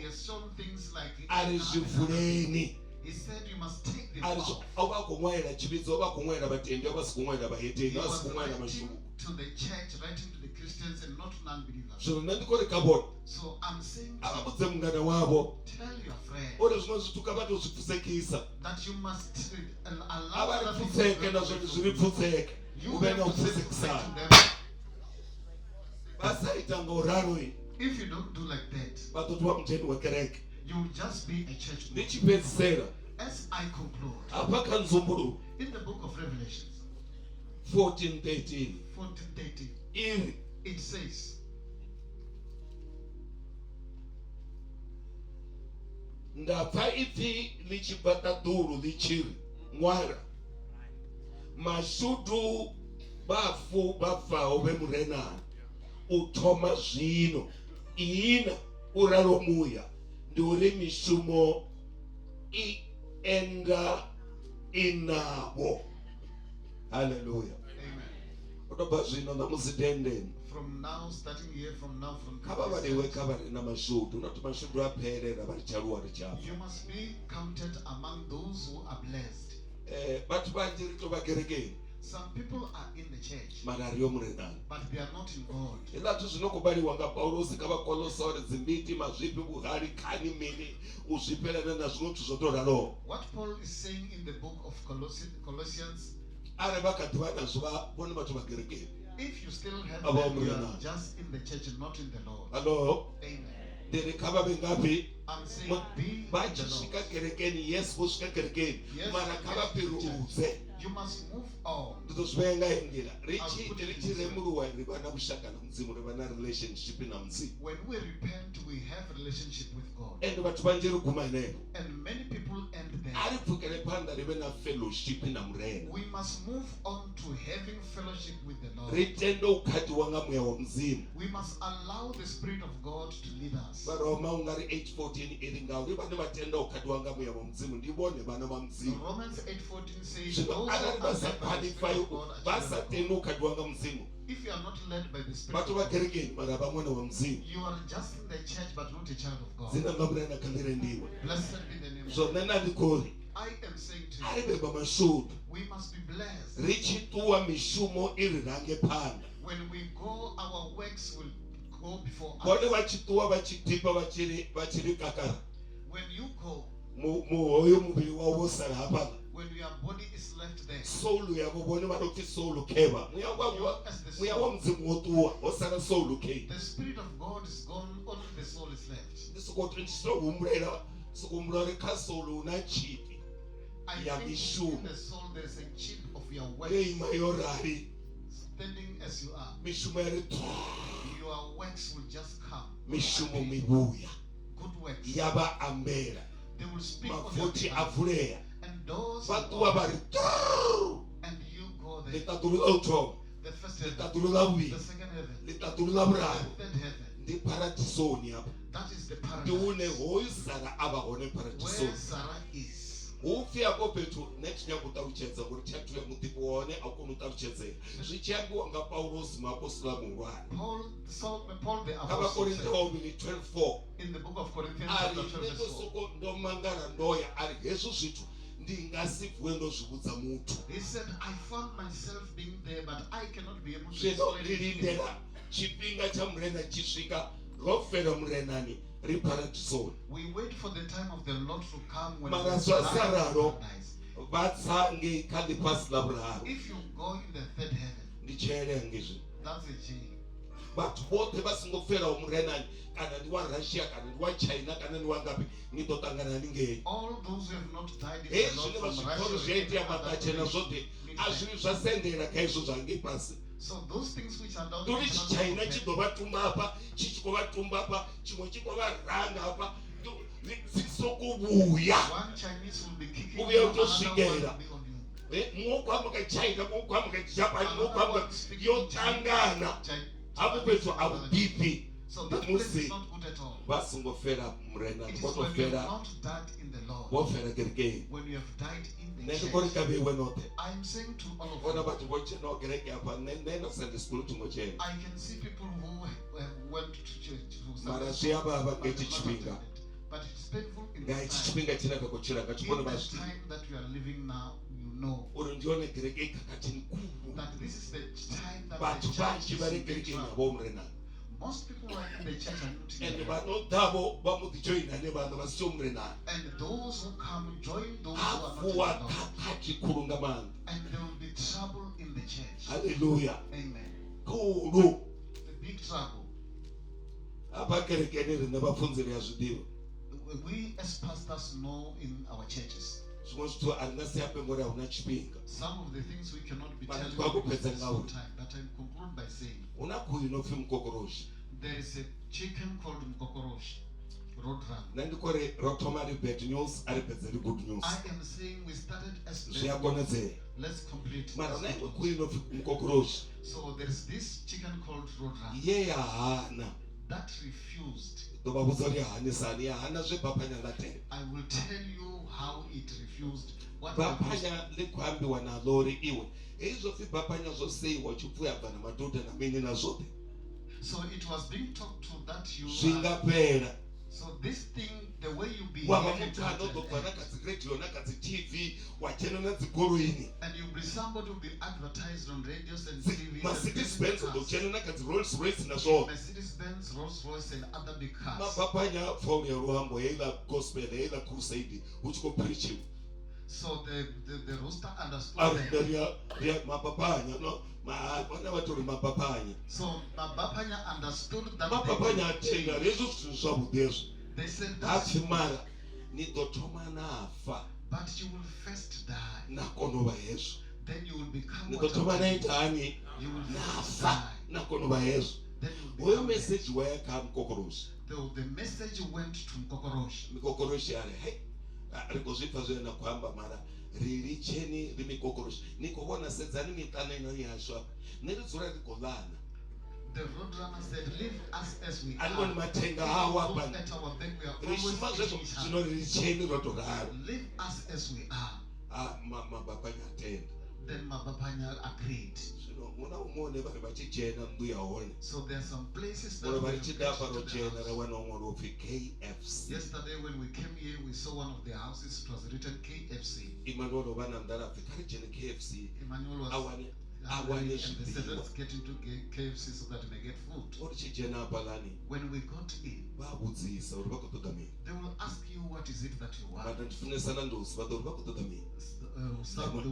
has shown things like he said you must take the vow. You are writing to the church, writing to the Christians and not non-believers. So I'm saying to tell your friend that you must allow other people you have to say to them. If you don't do like that, you will just be a church member. As I conclude, in the book of Revelations 14:13, it says, ndapfa ipi lichibata duru lichiri mwara mashudu bafu bafawo bemurenani utoma zvino ina uraro muya nduri mishumo enda inabo. Hallelujah. Amen. From now, starting here, from now, from you must be counted among those who are blessed. Some people are in the church, but they are not in God. What Paul is saying in the book of Colossians, if you still have them, you are just in the church and not in the Lord. Hello. Amen. I'm saying be in the Lord. Yes, you must move on. When we repent, we have a relationship with God. And many people end there. We must move on to having fellowship with the Lord. We must allow the Spirit of God to lead us. Romans 8:14 says, if you are not led by the Spirit of God, you are just in the church but not a child of God. Blessed be the name of God. I am saying to you, we must be blessed. When we go, our works will go before us. When you go, when your body is left there, the Spirit of God is gone, only the soul is left. I think in the soul there's a chip of your works standing as you are. Your works will just come. Good works. They will speak of your behalf. And doors will open. And you go there. The first heaven, the second heaven, the third heaven. That is the paradise. Where Sarah is. Next year Paul the Apostle said, in the book of Corinthians chapter 12, he said, I found myself being there, but I cannot be able to explain it. We wait for the time of the Lord to come when we paradise. If you go in the third heaven, that's a jail. But what the basingofera umrenani kana ndiwa Russia kana ndiwa China kana ndiwa ngapi nitotangana ninge all those who have not died in the Lord from Russia. So those things which are down there, China chikovatumba chichikovatumba chimwe chikovaranga zisokubuya one Chinese will be kicking you, another one will be on you. Mukwamuka China, mukwamuka Japan, mukwamuka yotangana abupetu abubipi. So that place is not good at all. It is when you have not died in the Lord. When you have died in the church. I am saying to all of you, I can see people who went to church, but it's painful in the time that we are living now. You know that this is the time that the church is in big trouble. Most people are in the church and those who come join those who are not in the Lord. And there will be trouble in the church. Hallelujah. Amen. The big trouble. We as pastors know in our churches. Some of the things we cannot be telling you at this time, but I conclude by saying there is a chicken called Mkokorosh, roadrunner. I am saying we started as let's complete. So there is this chicken called roadrunner that refused. I will tell you how it refused. What so it was being talked to that you are, so this thing, the way you behave, and you be somebody who will be advertised on radios and TV, Mercedes-Benz, Rolls-Royce and other big cars. So the rooster understood. So Mabapanya understood that they said that but you will first die. Then you will become what you will first die. Then you will become the message went to Mkokoroshi. Rikozvipa zvoenda kuhamba mara riricheni rimikokoroshi nikoona sedzani mitana inonyashwa neridzura rikolana. The roadrunner said, leave us as we are. Leave us as we are. Then Mabapanya agreed. So there are some places that yesterday when we came here, we saw one of the houses, it was written KFC. Emmanuel was and they said, let's get into KFC so that we may get food. When we got in, they will ask you what is it that you want. They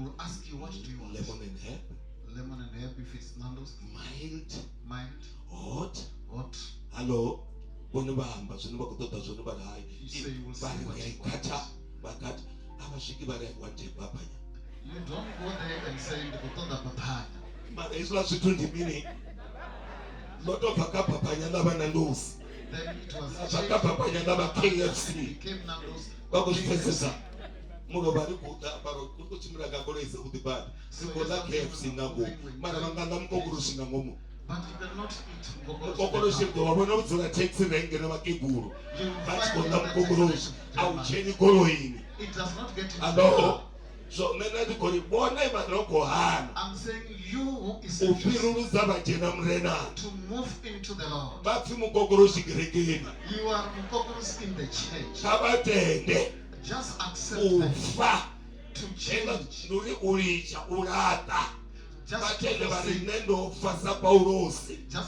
will ask you what do you want. Lemon and herb. Lemon and herb if it's Nando's. Mild. Hot. You Hello. say you will see what you want. You don't go there and say Ndikotoda papaya. But it's not 20 minutes. Not of papaya never Nando's. Then it was papaya never KFC. It became Nando's. Professor. Murobari kuda paro kuchimira gakore ize udibad. Sikola KFC nango. Mara manganga mkokoroshi nangomu. But you cannot eat mkokoroshi ndo wabona uzura taxi renge na makiguru. But kona mkokoroshi au cheni koroini. It does not get into the so nena di kori bona imanoko hana. I'm saying you is upiru zaba jena mrena to move into the Lord. Bafi mkokoroshi geregeni. You are mkokoroshi in the church. Kabatende. Just accept that. To change. Nuri ulicha urata. Just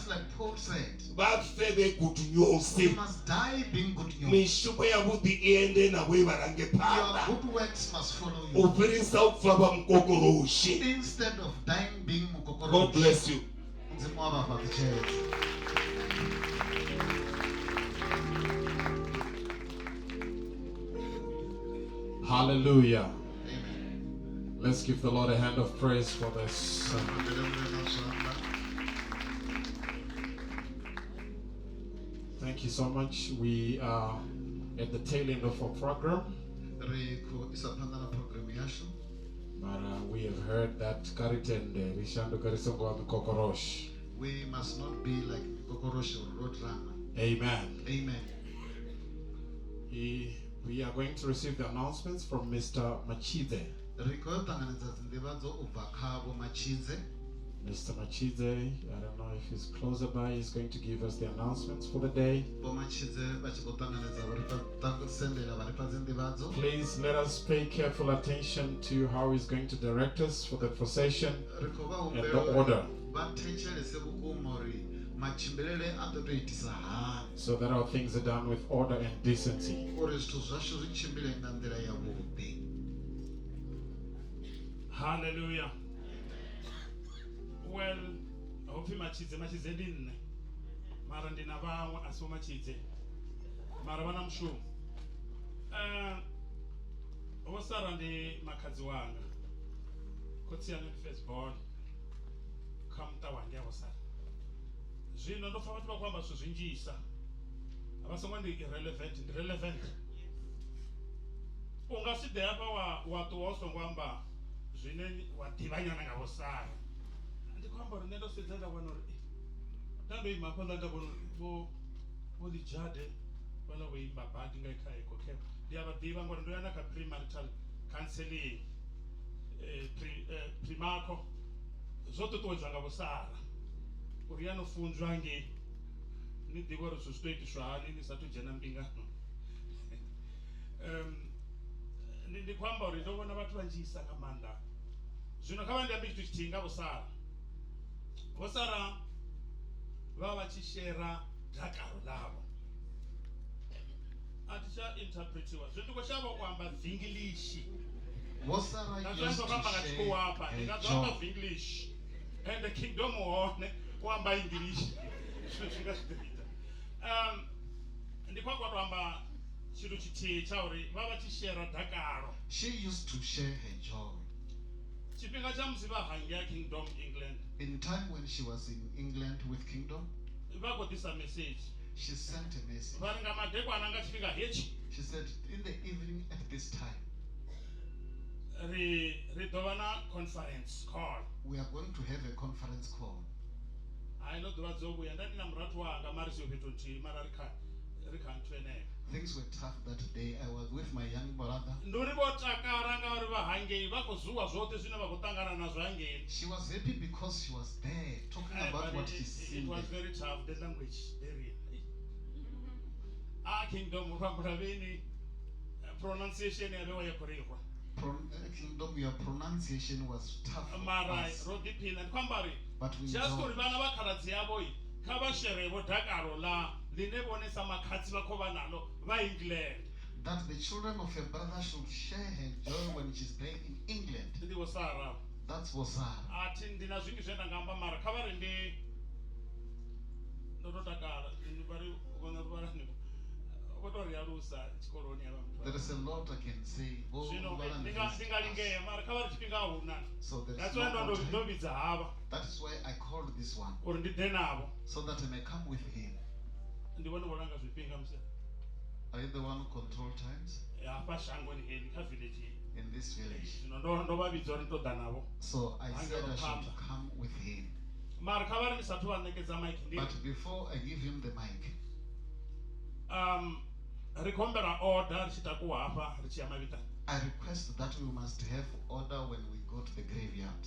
like Paul said, you must die being good news. Your good works must follow you. Instead of dying being mukokoroshi. God bless you. Hallelujah. Let's give the Lord a hand of praise for this. Thank you so much. We are at the tail end of our program. But we have heard that Karitende, Rishando Karisongo Kokorosh. We must not be like Kokorosh or Roadrunner. Amen. Amen. We are going to receive the announcements from Mr. Machide. Mr. Machide, I don't know if he's closer by, he's going to give us the announcements for the day. Please let us pay careful attention to how he's going to direct us for the procession and the order, so that our things are done with order and decency. Hallelujah. Well, I hope Machidze didn't. Marandina Bawa Aso Machidze. Maravana Mshu. Wasarandi Makazuanga. Kotsian firstborn. Come Tawanga was that. Zino no Fawat Wamba Suzinjisa. I was someone irrelevant. Ungasi de Apa what was on Wamba. Zine what Divana Gavosar. And the Kwamba never said that one or that way my father go the jade while away by bagging a kayak. The other Divan going to do a premarital counseling primarco. Zoto to Zangavosar. Oriano Funjangi need the word to stay to Shani is to Janambinga. The Kwamba is over about 20 Sakamanda. Zunakawanda big to Tinga Wasara. Wasara Vavachishera Dakarolavo. Atisha interpret was Zutuashaba Wamba Vingilishi. Was Sarah used to share her joy? English and the kingdom one by English. She used to share her joy. Kingdom England. In time when she was in England with Kingdom, she sent a message. She said, in the evening at this time, conference call. We are going to have a conference call. Things were tough that day. I was with my young brother. She was happy because she was there talking about what she's seen. It was very tough, the language, very. Kingdom, pronunciation, Kingdom, your pronunciation was tough. But we just enjoyed. That the children of a brother should share her joy when she's there in England. That's what Sarah. There is a lot I can say. So that's why that is why I called this one, so that I may come with him. Are you the one who control times? In this village. So I said I should come with him. But before I give him the mic, I request that we must have order when we go to the graveyard.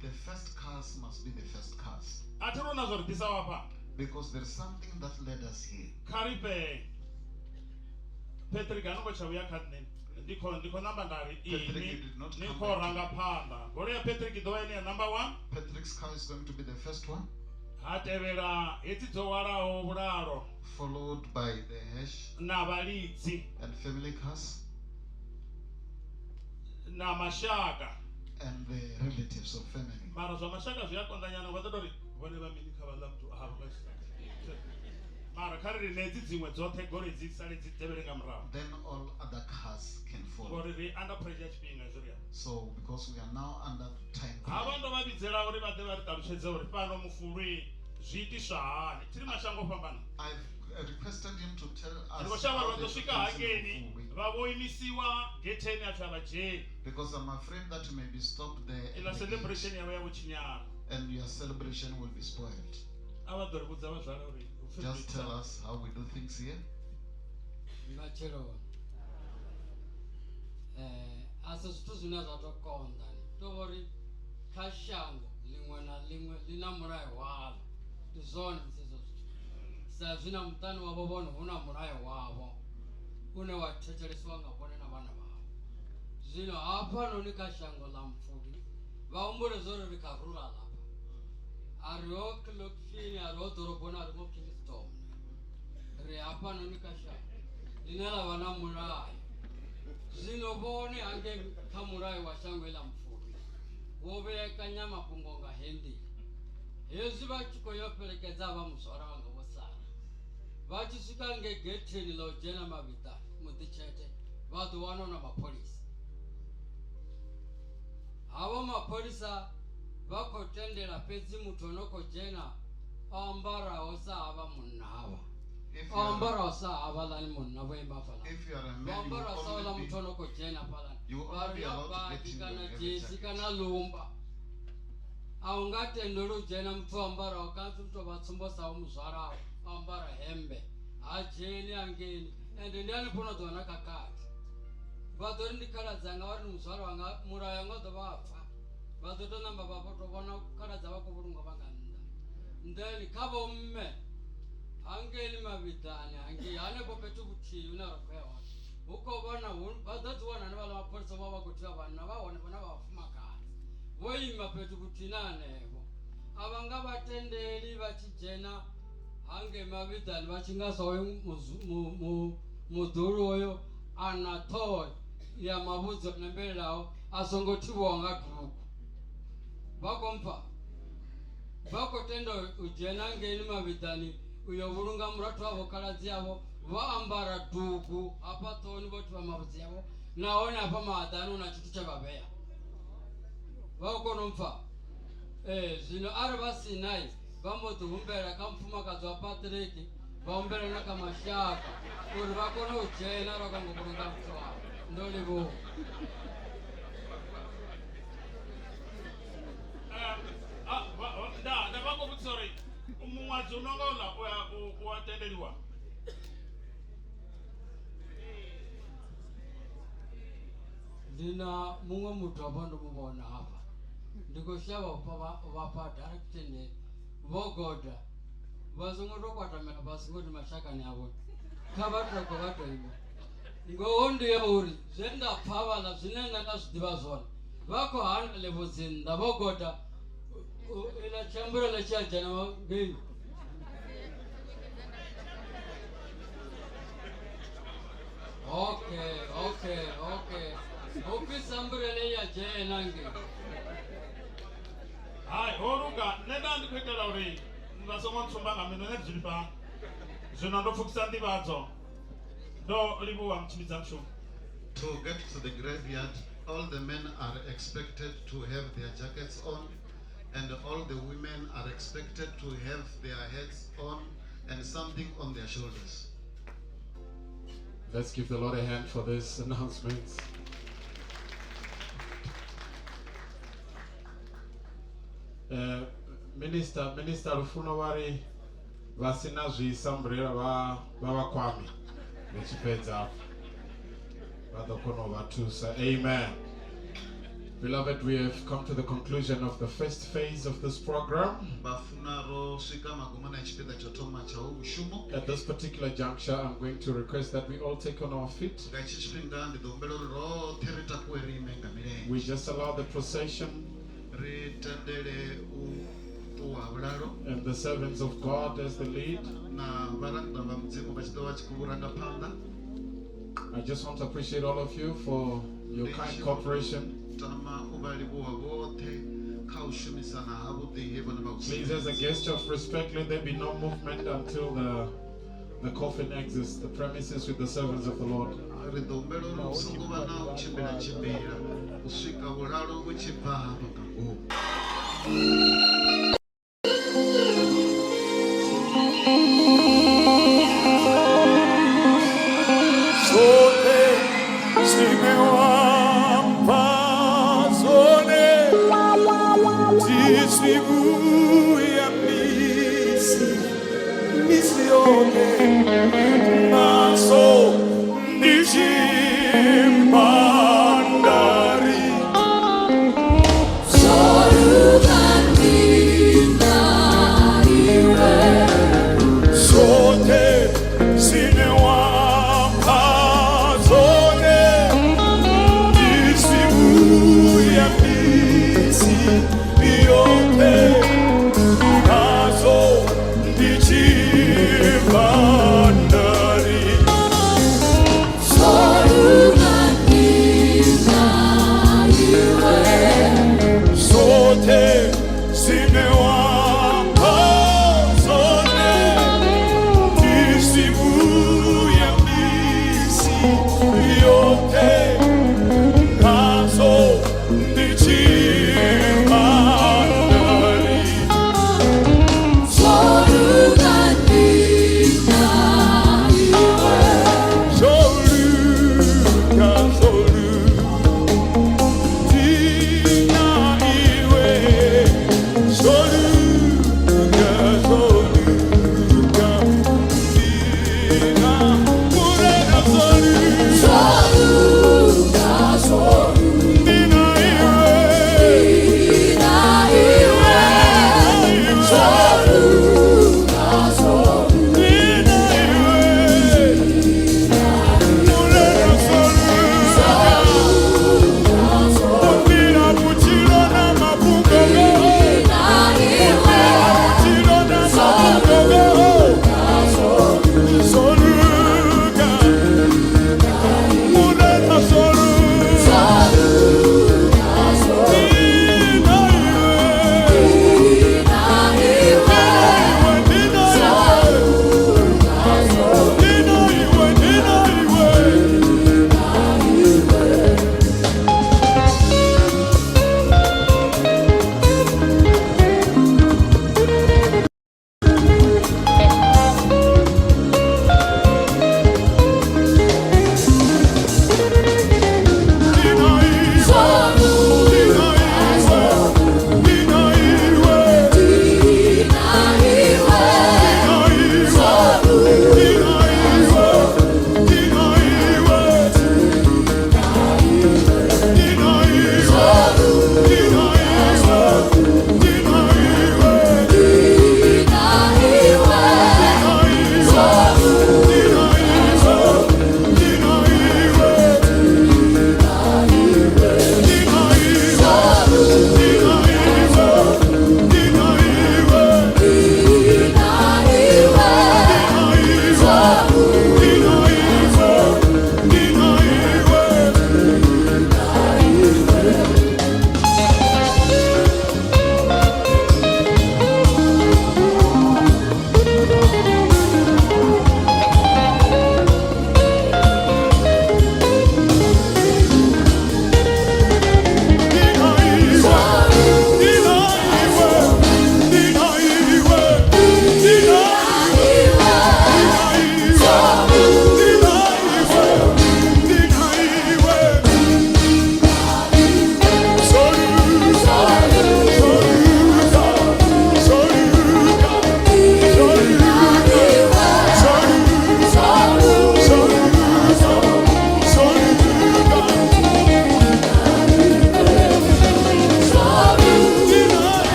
The first cars must be the first cars. Because there is something that led us here. Patrick did not number one. Patrick's car is going to be the first one. Followed by the hash and family cars and the relatives of family. Then all other cars can follow. So because we are now under time pressure, I've requested him to tell us how the because I'm afraid that you may be stopped there and your celebration will be spoiled. Just tell us how we do things here. If you are a man, you will only be allowed to get in every time. Aungatendolo jena mtu ambara wakati mtu abatsumbosa umuzwara ambara hembe ajeni angeni ende ndiani pono dona kakati vadori ndikala dzanga vari muzwara wanga muraya ngodo vafa vadoto namba vapo tobona kala dzava kuvurunga vanganda ndeni kavo mme angeni mavitani angi ane popetu kuti unarakwewa uko vana vadodzi wana nevala mapolisa vava kuti vanhu vaone vana vafumaka voima petu kuti nanevo avanga vatendeli vachijena hange mavitani vachingasawe mudhuru oyo anatoy ya mabudzo nembelelaho asongothivwa nga dhuku vakompa vakotenda ujena ngeni mavitani uyovulunga muratu wavo kaladzi yavo vaambara dhuku apa toni votiva mavudzi yavo naone apa maadhani na chitu chavaveya vakonomfa zvino ari vasinai vamotihumbera kamupfumakadzi wapatriki vahumbera nakamashaka kuti vakone ujena rakangokulunga muti wavo ndolivo sorry mumwadzi unonga watenderiwa ndina mumwe mutu apa ndomuvona apa ndikoshava vapa directine vogoda vasingotokwatamira pasi ngoti mashakani avo kavatokovatoima ngoondiyauri zvendapfavala zvinenge ndazvidiva zvona vako handa levo dzinda vogoda ila chambura la chajana ngei okay opisambura ya jena nge hai horuka nenda ndikuitela uri ndasoma mtsumbanga mino nezvilipa zvino ndofukisa ndivadzo ndo livuwa mchimidza mshumo. To get to the graveyard, all the men are expected to have their jackets on, and all the women are expected to have their heads on and something on their shoulders. Let's give the Lord a hand for this announcement. Minister Rufuno vari vasina zvisamburira vavakwami vechipedza vadokona vatusa. Amen. Beloved, we have come to the conclusion of the first phase of this program. At this particular juncture, I'm going to request that we all take on our feet. We just allow the procession and the servants of God as the lead. I just want to appreciate all of you for your kind cooperation. Please, as a gesture of respect, let there be no movement until the coffin exits the premises with the servants of the Lord. So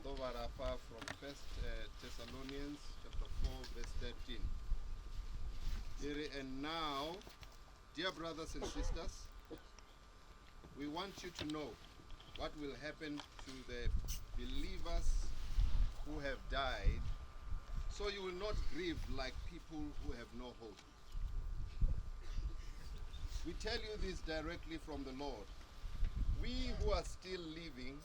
from 1 Thessalonians chapter 4 verse 13. And now, dear brothers and sisters, we want you to know what will happen to the believers who have died, so you will not grieve like people who have no hope. We tell you this directly from the Lord. We who are still living,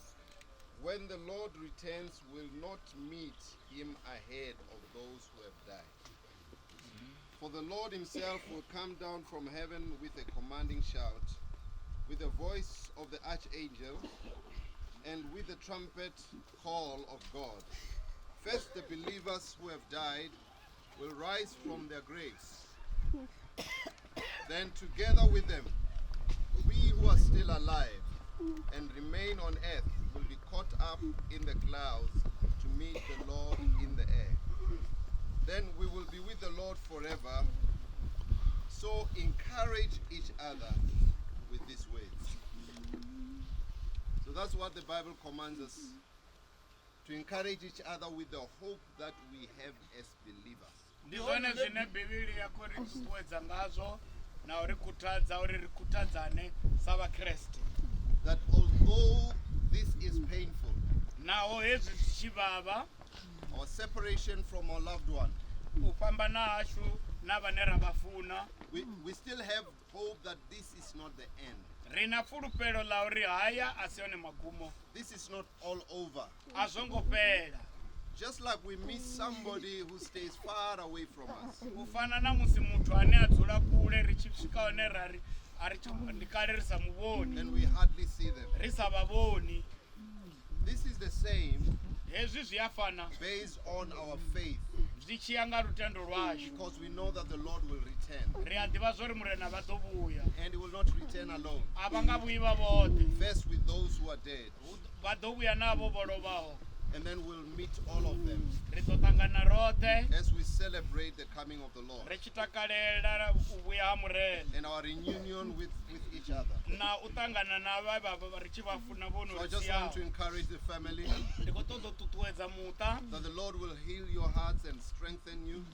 when the Lord returns, will not meet him ahead of those who have died. For the Lord himself will come down from heaven with a commanding shout, with the voice of the archangel, and with the trumpet call of God. First, the believers who have died will rise from their graves. Then together with them, we who are still alive and remain on earth will be caught up in the clouds to meet the Lord in the air. Then we will be with the Lord forever. So encourage each other with these words. So that's what the Bible commands us, to encourage each other with the hope that we have as believers. Ndizone zvine Biblia yako rikuwedza ngazo na uri kutadza uri rikutadzane savakreste. That although this is painful, naho hezvi zvichivava, our separation from our loved one, kufambana hashu navane ravafuna, we still have hope that this is not the end. Rina fulupelo la uri haya asione magumo. This is not all over. Azongopela. Just like we miss somebody who stays far away from us. Kufana na musi muthu ane adzula kule richisvika one rari ndikale risa muvoni. And we hardly see them. Risa vavoni. This is the same. Hezvi zviyafana. Based on our faith. Zvichiyanga rutendo rwacho. Because we know that the Lord will return. Riyadziva zori murena vazovuya. And he will not return alone. Havangavuyi vavode. First with those who are dead. Vadovuya navo volovawo. And then we'll meet all of them as we celebrate the coming of the Lord and our reunion with each other. So I just want to encourage the family that the Lord will heal your hearts and strengthen you.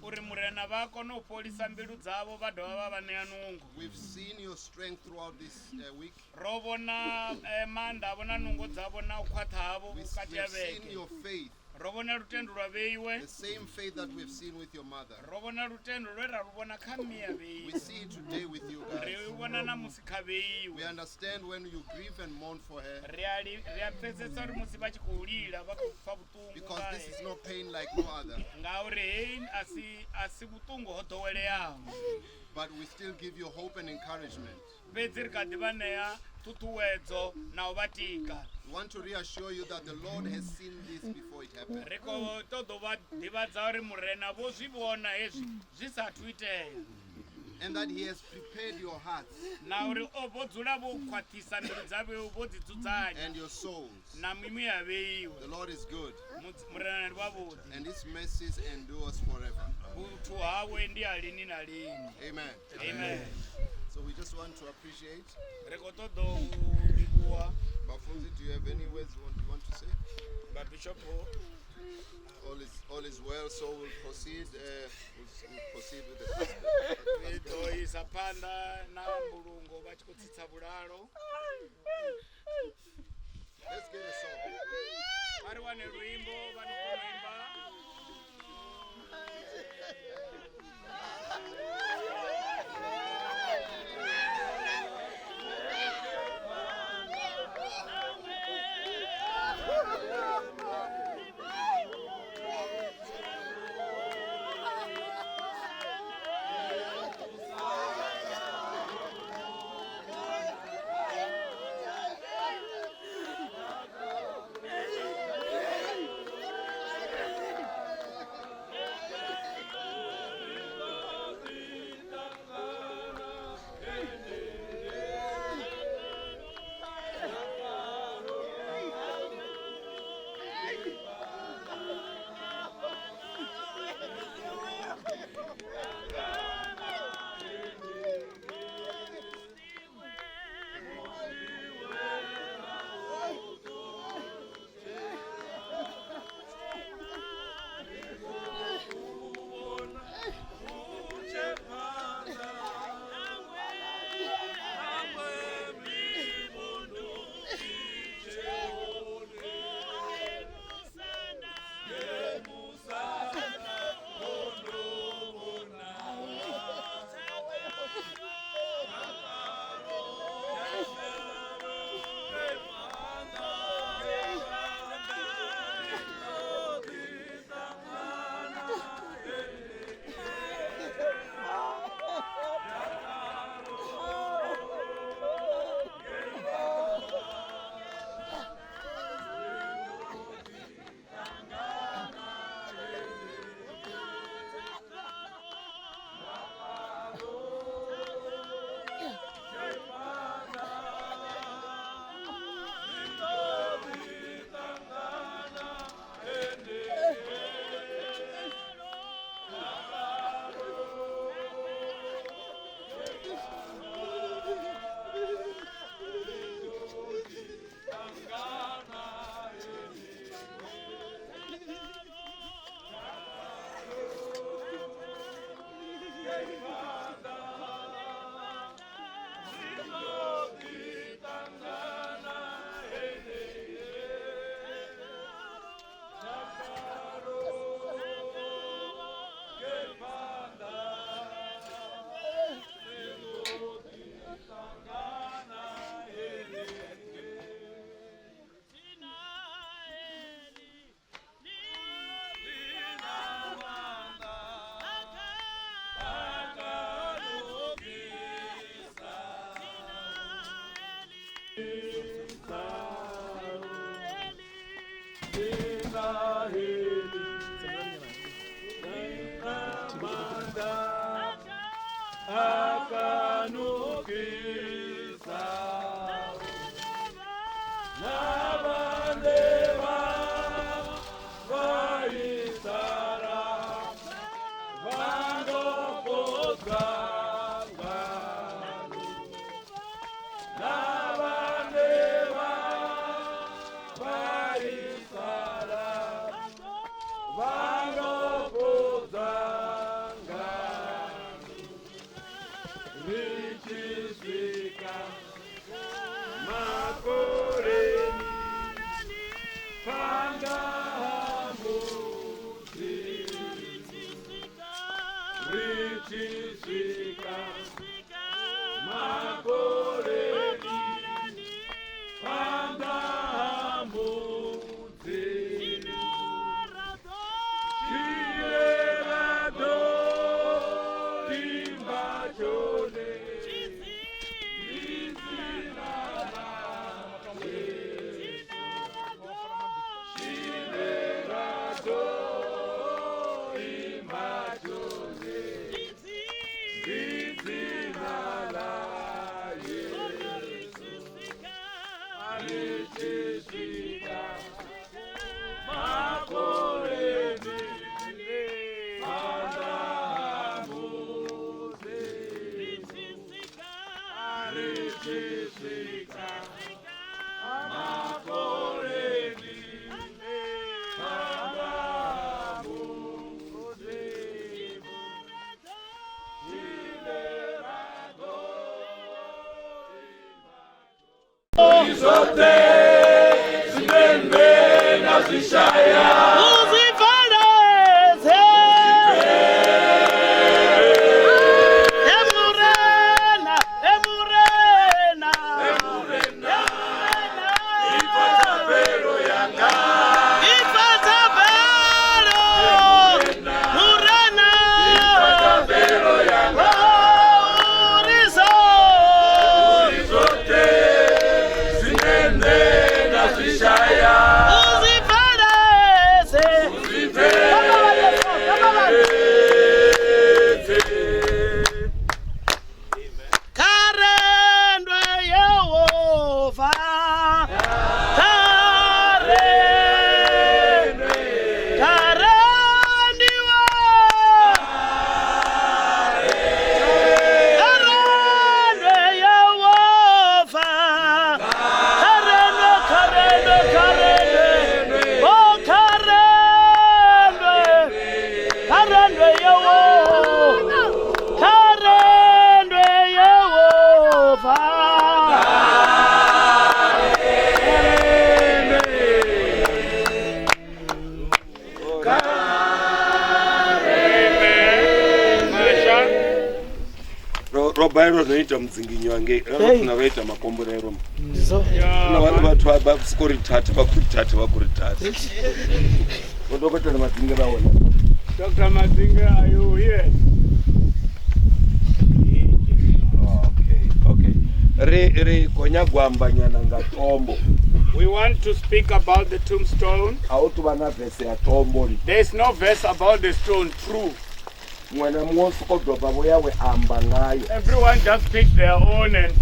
We've seen your strength throughout this week. We've seen your faith. The same faith that we've seen with your mother. We see it today with you guys. We understand when you grieve and mourn for her. Because this is not pain like no other. But we still give you hope and encouragement. We want to reassure you that the Lord has seen this before it happened. And that he has prepared your hearts and your souls. The Lord is good, and his mercies endures forever. Amen. Amen. So we just want to appreciate. Bafunzi, do you have any words you want to say? But Bishop, all is well, so we'll proceed. We'll proceed with the gospel. Let's get a song. Robairo noita mudzinginyi wange tunavaita makomborero kuna vanhu vatu vakuritata vakuritata Dr. Madzinga vaona Dr. Madzinga, are you here? Okay. Re konyagwamba nyana ngatombo. We want to speak about the tombstone. There is no verse about the stone, true. Everyone just pick their own and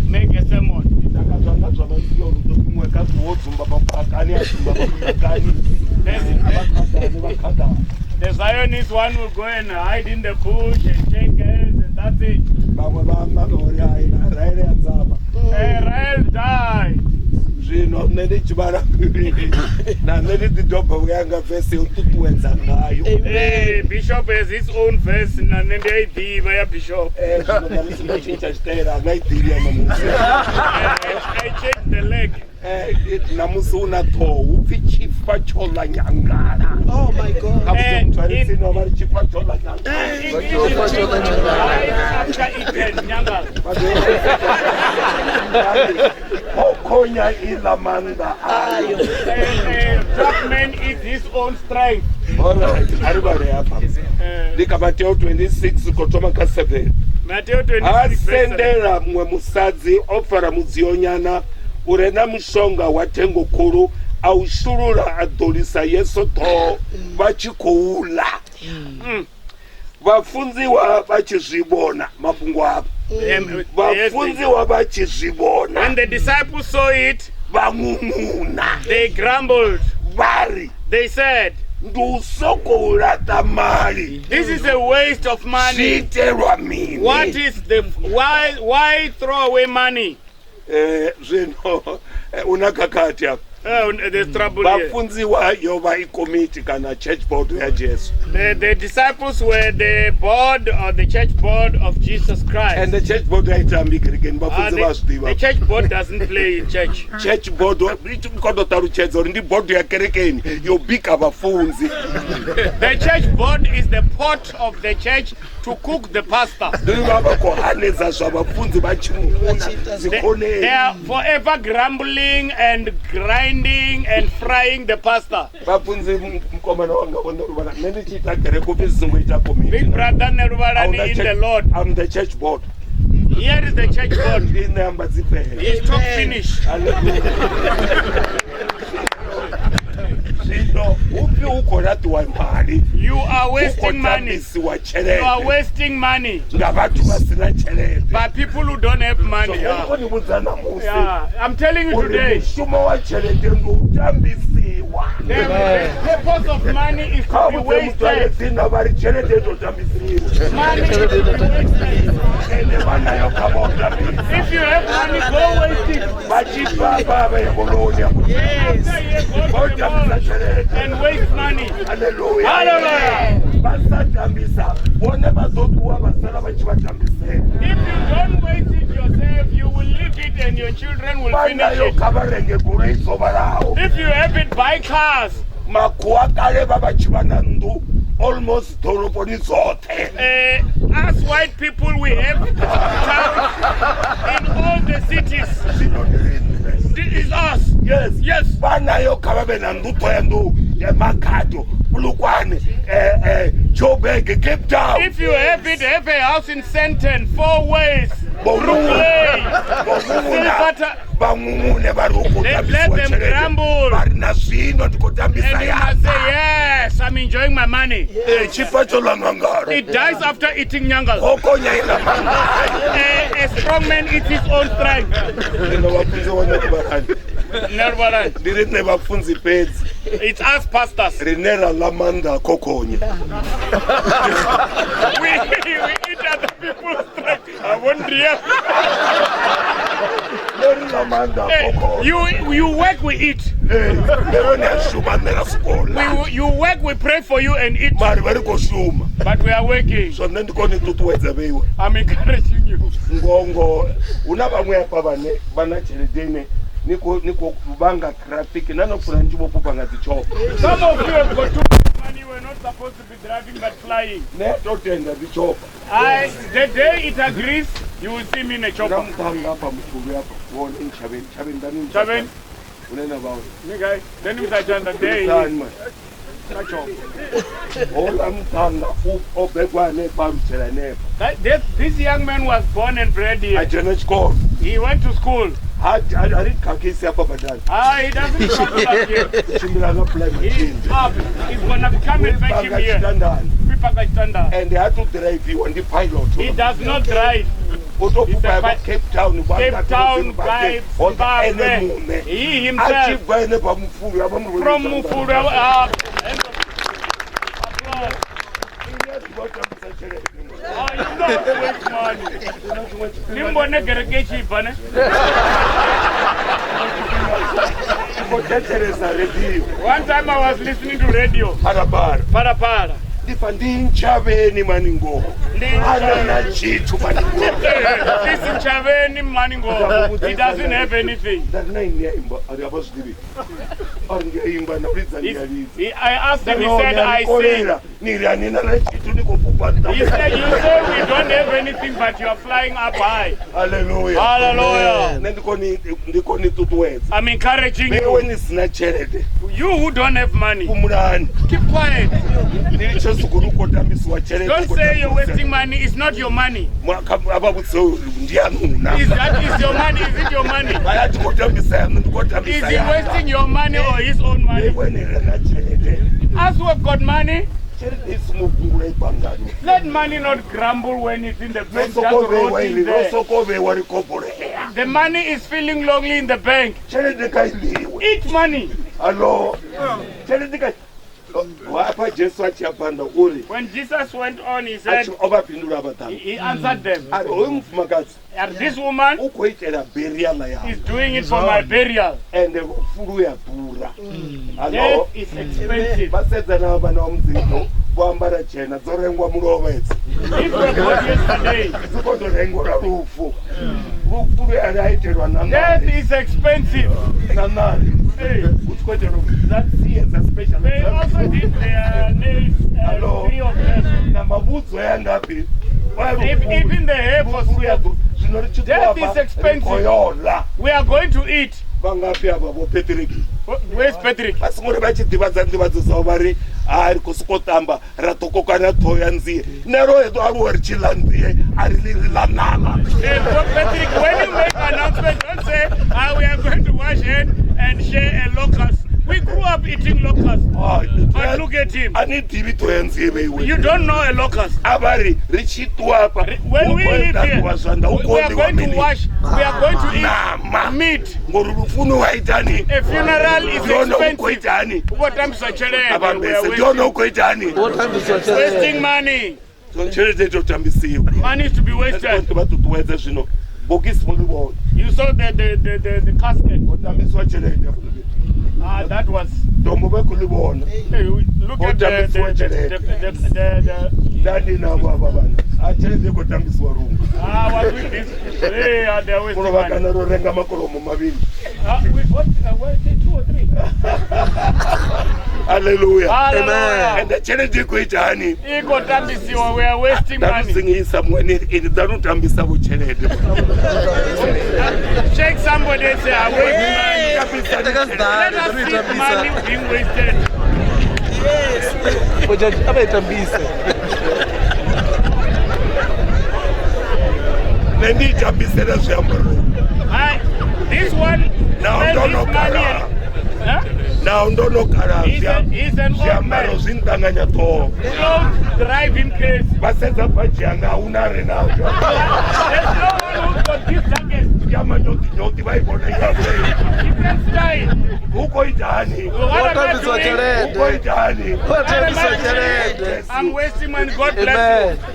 make a sermon. The Zionist one will go and hide in the bush and shake hands and that's it. Israel died. Bishop has his own verse Bishop. I checked the leg. Oh my God. Black man eats his own strength. Matthew 26 kotoma 7. Matthew 26 asendera mwe musadzi ofara mudzionyana urena mushonga watengo kuru aushurura adolisa Yesu to vachikoula vafunziwa vachizvibona mafungo apo vafunziwa vachizvibona. When the disciples saw it, vamumuna, they grumbled. Vari, they said, this is a waste of money. What is the why throw away money? There's trouble here. The disciples were the board or the church board of Jesus Christ. And the church board the church board doesn't play in church. Church board The church board is the pot of the church to cook the pastor. They are forever grumbling and grinding and frying the pastor. Big brother Nerubarani in the Lord. I'm the church board. Here is the church board. He's talk finish. You are wasting money. You are wasting money. By people who don't have money. Yeah. I'm telling you today. The purpose of money is to be wasted. Money is to be wasted. If you have money, go waste it. Yes. And waste money. Hallelujah. If you don't waste it yourself, you will leave it and your children will finish it. If you have it, buy cars. Almost as white people, we have towns in all the cities. This is us. Yes. Yes. Cape Town. If you have it, have a house in Sandton, 4 ways. Let them grumble. And you must say, yes, I'm enjoying my money. It dies after eating nyangal. A strong man eats his own strength. It's us pastors. We eat other people's strength. I won't you work, we eat. You work, we pray for you and eat. But we are working. I'm encouraging you. Some of you have got too much money. We're not supposed to be driving but flying. The day it agrees, you will see me in a chopper. This young man was born and bred here. He went to school. He doesn't come back here. He's up. He's gonna come and fetch him here. And they had to drive you on the pilot. He does not drive. Cape Town guy. He himself from Mufura. Oh, you know waste money. One time I was listening to radio. Para. Listen, Chaveni Maningo. He doesn't have anything. I asked him, he said, I sing. He said, you say we don't have anything, but you are flying up high. Hallelujah. Hallelujah. I'm encouraging you. You who don't have money, keep quiet. Don't say you're wasting money. It's not your money. Is your money? Is it your money? Is he wasting your money or his own money? As we have got money, let money not grumble when it's in the bank. The money is feeling lonely in the bank. Eat money. Hello. When Jesus went on, he said, he answered them. And this woman is doing it for my burial. Death is expensive. If we got yesterday, death is expensive. They also did their nails, 3 of them. Even the hair for sweat. Death is expensive. We are going to eat. Where's Patrick? Patrick, when you make an announcement, don't say, we are going to wash hands and share a locust. We grew up eating locusts. But look at him. You don't know a locust. When we live here, we are going to wash, we are going to eat meat. A funeral is expensive. What time is wasting money. Money is to be wasted. You saw the casket. That was. Hey, look at the Hallelujah. Amen. And the challenge is we are wasting money. Shake somebody and say, I waste money. Let us see money being wasted. Yes. This one, now don't know money. Now don't know he's an old man. Don't drive him crazy. There's no one who's got this jacket. Different style. I'm wasting money. God bless you.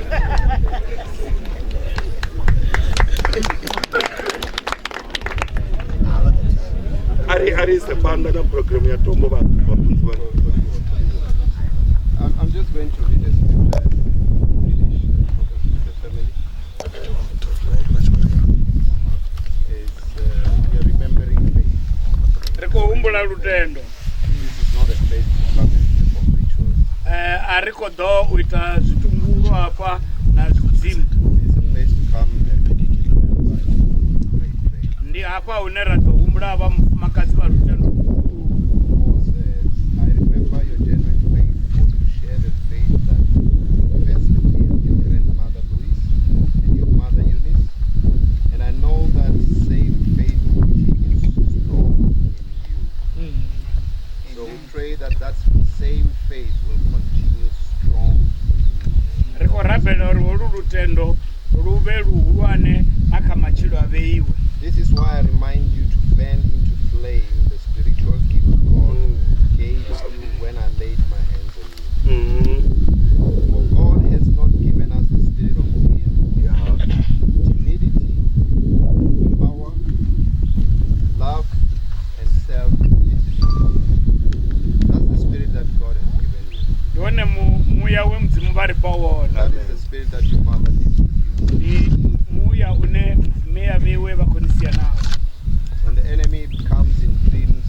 I'm just going to read a scripture for the family. We are remembering faith. This is not a place to come and perform rituals. It's a place to come and this is why I remind you to fan into flame the spiritual gift God gave you when I laid my hands on you. For God has not given us the spirit of fear, timidity, power, love, and self-discipline. That's the spirit that God has given you. That is the spirit that your mother did. When the enemy comes in dreams,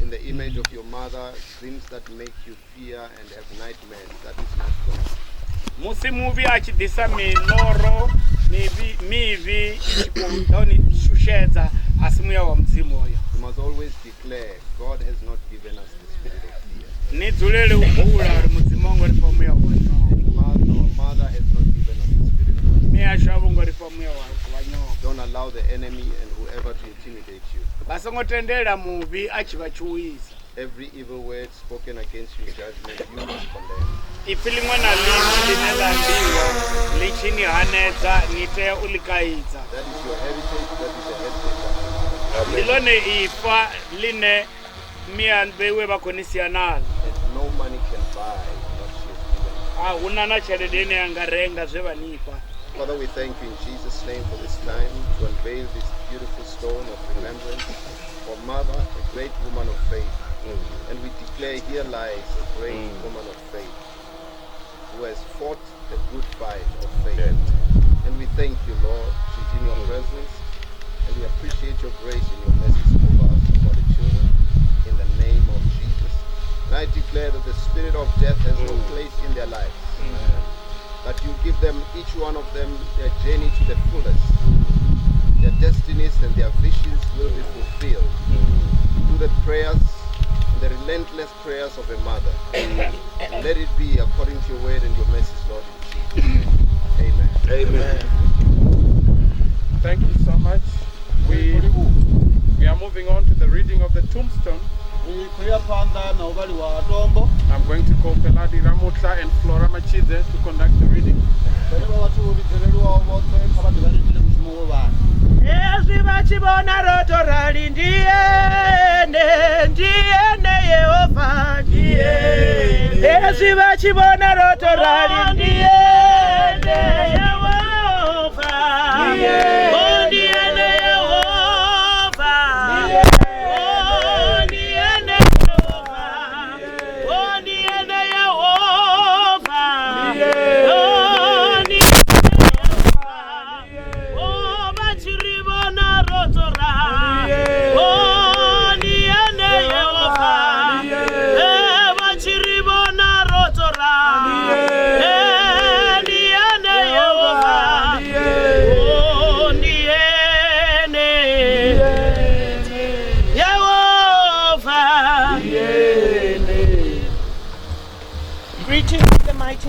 in the image of your mother, dreams that make you fear and have nightmares, that is not God. You must always declare, God has not given us the spirit of fear. Our mother has not given us the spirit of fear. Don't allow the enemy and whoever to intimidate you. Every evil word spoken against you in judgment, you must condemn. That is your heritage, that is the heritage of God. And no no money can buy what she has given. Father, we thank you in Jesus' name for this time to unveil this beautiful stone of remembrance for Mother, a great woman of faith. And we declare here lies a great woman of faith who has fought a good fight of faith. And we thank you, Lord. She's in your presence, and we appreciate your grace and your mercy over us and for the children in the name of Jesus. And I declare that the spirit of death has no place in their lives. That you give them, each one of them, their journey to the fullest. Their destinies and their visions will be fulfilled through the prayers, the relentless prayers of a mother. Let it be according to your word and your message, Lord, in Jesus' name. Amen. Amen. Thank you so much. We are moving on to the reading of the tombstone. I'm going to call Peladi Ramutla and Flora Machide to conduct the reading.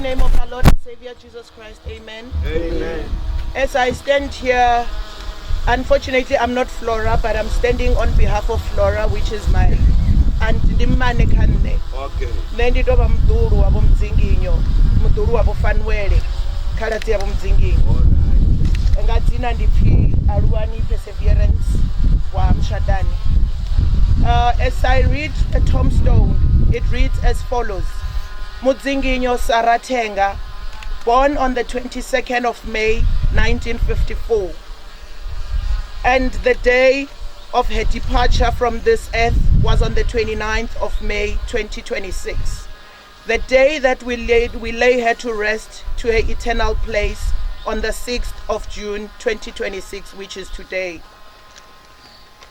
Name of our Lord and Savior Jesus Christ, amen. Amen. As I stand here, unfortunately I'm not Flora, but I'm standing on behalf of Flora, which is my aunt Dimane Kane. Okay. Nenditoba mduru wabo mdzinginyo, mduru wabo Fanwele, khalati yabo mdzinginyo. Ngadzina ndiphi Aluwani Perseverance wa Mshadani. As I read a tombstone, it reads as follows. Mudzinginyo Sarathenga, born on the 22nd of May 1954, and the day of her departure from this earth was on the 29th of May 2026, the day that we lay her to rest to her eternal place on the 6th of June 2026, which is today.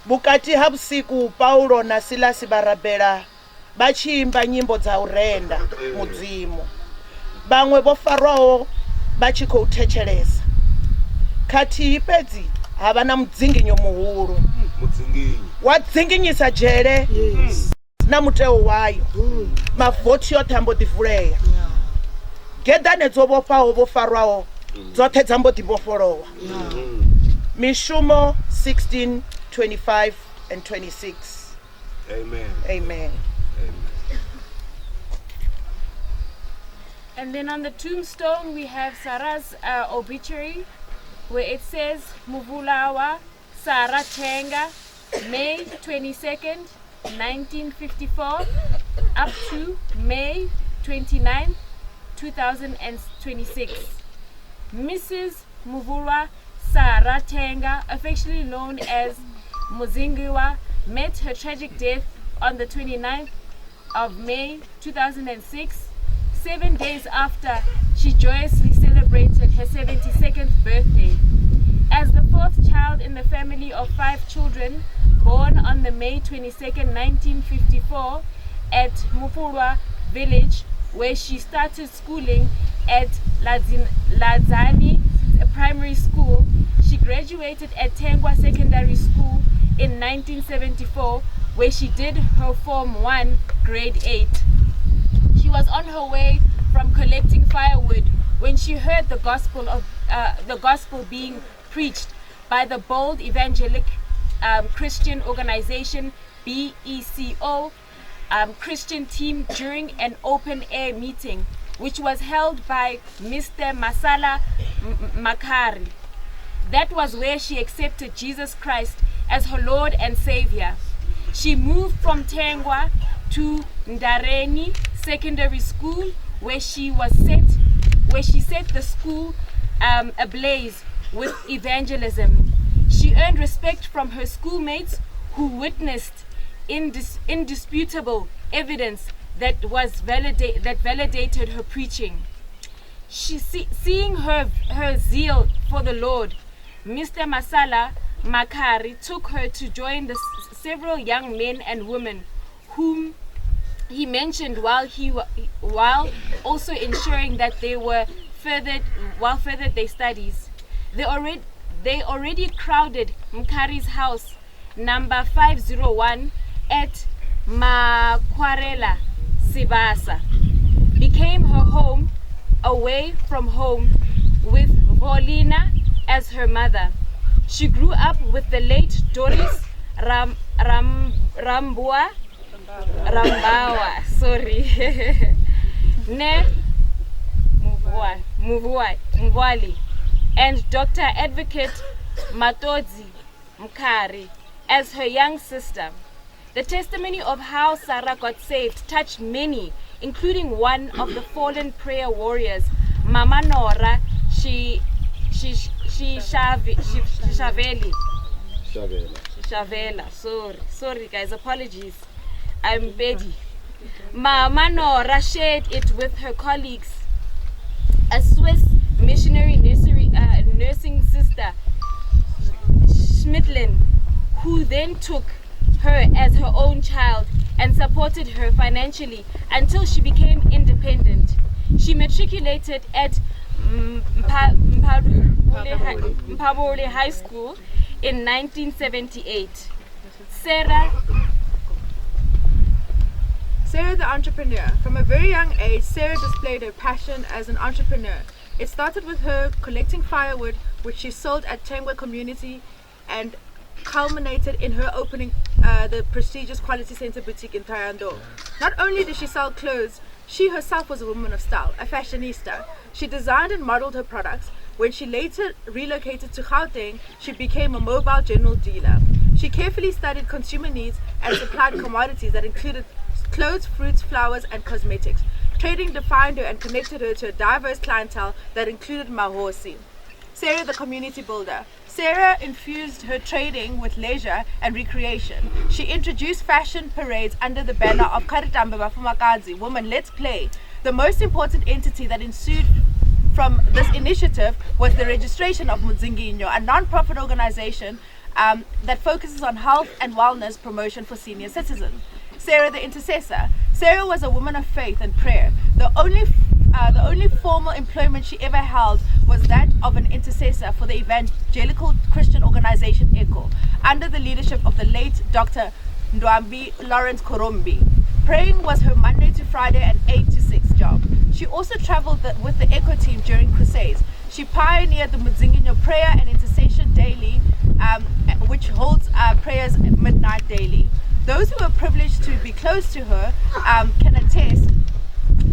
Bukati habusiku Paulo na Silasi barabela bachimba nyimbo za urenda mudzimu, bamwe bo Farao bachi khou thetshelesa, khathihi pedzi havana mudzinginyo muhulu wadzinginyisa dzhele na muteo wayo, mavoti yoṱhe ambo ḓi vulea, gedane dzo vhofhaho vho Farao dzoṱhe dza mbo ḓi vhofholowa. Mishumo 16:25 and 26. Amen. Amen. And then on the tombstone we have Sarah's obituary, where it says Muvulawa Sarathenga, May 22nd, 1954 up to May 29th, 2026. Mrs. Muvulwa Sarathenga, affectionately known as Muzingiwa, met her tragic death on the 29th of May 2006, 7 days after she joyously celebrated her 72nd birthday. As the fourth child in the family of 5 children, born on the May 22nd, 1954 at Mupulwa village, where she started schooling at Ladzani Primary School. She graduated at Tengwa Secondary School in 1974, where she did her Form 1, Grade 8. She was on her way from collecting firewood when she heard the gospel being preached by the Bold Evangelic Christian Organization BECO Christian team during an open-air meeting, which was held by Mr. Masala Makari. That was where she accepted Jesus Christ as her Lord and Savior. She moved from Tengwa to Ndareni Secondary School, where she set the school ablaze with evangelism. She earned respect from her schoolmates, who witnessed indisputable evidence that validated her preaching. Seeing her zeal for the Lord, Mr. Masala Makari took her to join the several young men and women whom he mentioned while also ensuring that they were furthered their studies. They already crowded Mkari's house, number 501 at Makwarela, Sibasa, became her home away from home, with Volina as her mother. She grew up with the late Doris Rambawa, Ne Muvwali, and Dr. Advocate Matodzi Mkari as her young sister. The testimony of how Sarah got saved touched many, including one of the fallen prayer warriors, Mama Nora Shavela. Sorry guys, apologies. I'm Betty. Mama Nora shared it with her colleagues, a Swiss missionary nursing sister, Schmidlin, who then took her as her own child and supported her financially until she became independent. She matriculated at Mpabole High School in 1978. Sarah the entrepreneur. From a very young age, Sarah displayed her passion as an entrepreneur. It started with her collecting firewood, which she sold at Chengwe Community, and culminated in her opening the prestigious Quality Center boutique in Thohoyandou. Not only did she sell clothes, she herself was a woman of style, a fashionista. She designed and modeled her products. When she later relocated to Gauteng, she became a mobile general dealer. She carefully studied consumer needs and supplied commodities that included clothes, fruits, flowers, and cosmetics. Trading defined her and connected her to a diverse clientele that included Mahosi. Sarah, the community builder. Sarah infused her trading with leisure and recreation. She introduced fashion parades under the banner of Karitambe Bafumakazi, Women Let's Play. The most important entity that ensued from this initiative was the registration of Mudzinginyo, a non-profit organization that focuses on health and wellness promotion for senior citizens. Sarah the intercessor. Sarah was a woman of faith and prayer. The only formal employment she ever held was that of an intercessor for the evangelical Christian organization ECHO, under the leadership of the late Dr. Ndwambi Lawrence Korombi. Praying was her Monday to Friday and 8 to 6 job. She also traveled with the ECHO team during crusades. She pioneered the Mudzinginyo prayer and intercession daily, which holds prayers at midnight daily. Those who are privileged to be close to her can attest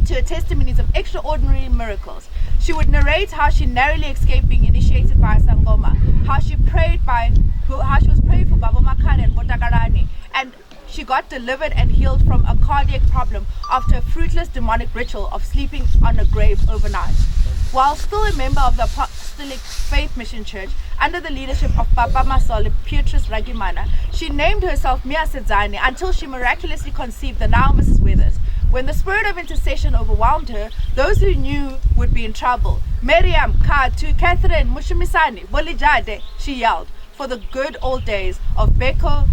to her testimonies of extraordinary miracles. She would narrate how she narrowly escaped being initiated by a Sangoma, how she was prayed for Baba Makane and Botakarani, and she got delivered and healed from a cardiac problem after a fruitless demonic ritual of sleeping on a grave overnight. While still a member of the Apostolic Faith Mission Church, under the leadership of Papa Masole Petrus Ragimana, she named herself Mia Sedzani until she miraculously conceived the now Mrs. Weathers. When the spirit of intercession overwhelmed her, those who knew would be in trouble. Miriam, Katu, Catherine, Mushimisani, Bolijade, she yelled, for the good old days of Beko,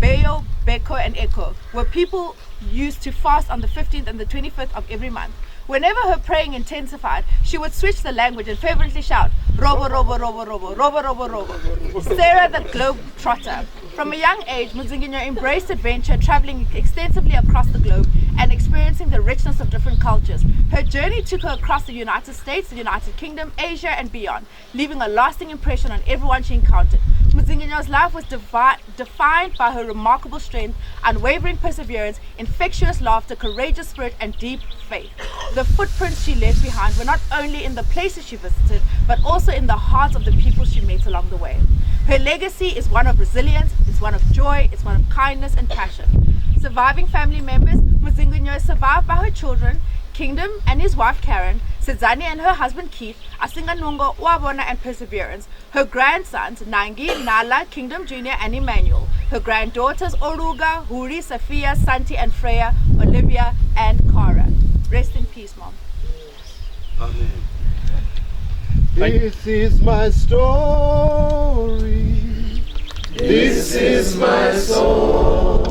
and Echo, where people used to fast on the 15th and the 25th of every month. Whenever her praying intensified, she would switch the language and fervently shout, Robo, Robo, Robo, Robo, Robo, Robo, Robo. Sarah the Globe Trotter. From a young age, Mudzinginyo embraced adventure, traveling extensively across the globe and experiencing the richness of different cultures. Her journey took her across the United States, the United Kingdom, Asia, and beyond, leaving a lasting impression on everyone she encountered. Mudzinginyo's life was defined by her remarkable strength, unwavering perseverance, infectious laughter, courageous spirit, and deep faith. The footprints she left behind were not only in the places she visited, but also in the hearts of the people she met along the way. Her legacy is one of resilience, it's one of joy, it's one of kindness and passion. Surviving family members, Muzinginyo is survived by her children, Kingdom and his wife Karen, Sedzani and her husband Keith, Asinganungo, Wabona and Perseverance, her grandsons Nangi, Nala, Kingdom Jr. and Emmanuel, her granddaughters Oruga, Huri, Sophia, Santi and Freya, Olivia and Cara. Rest in peace, Mom. Amen. This is my story. This is my song,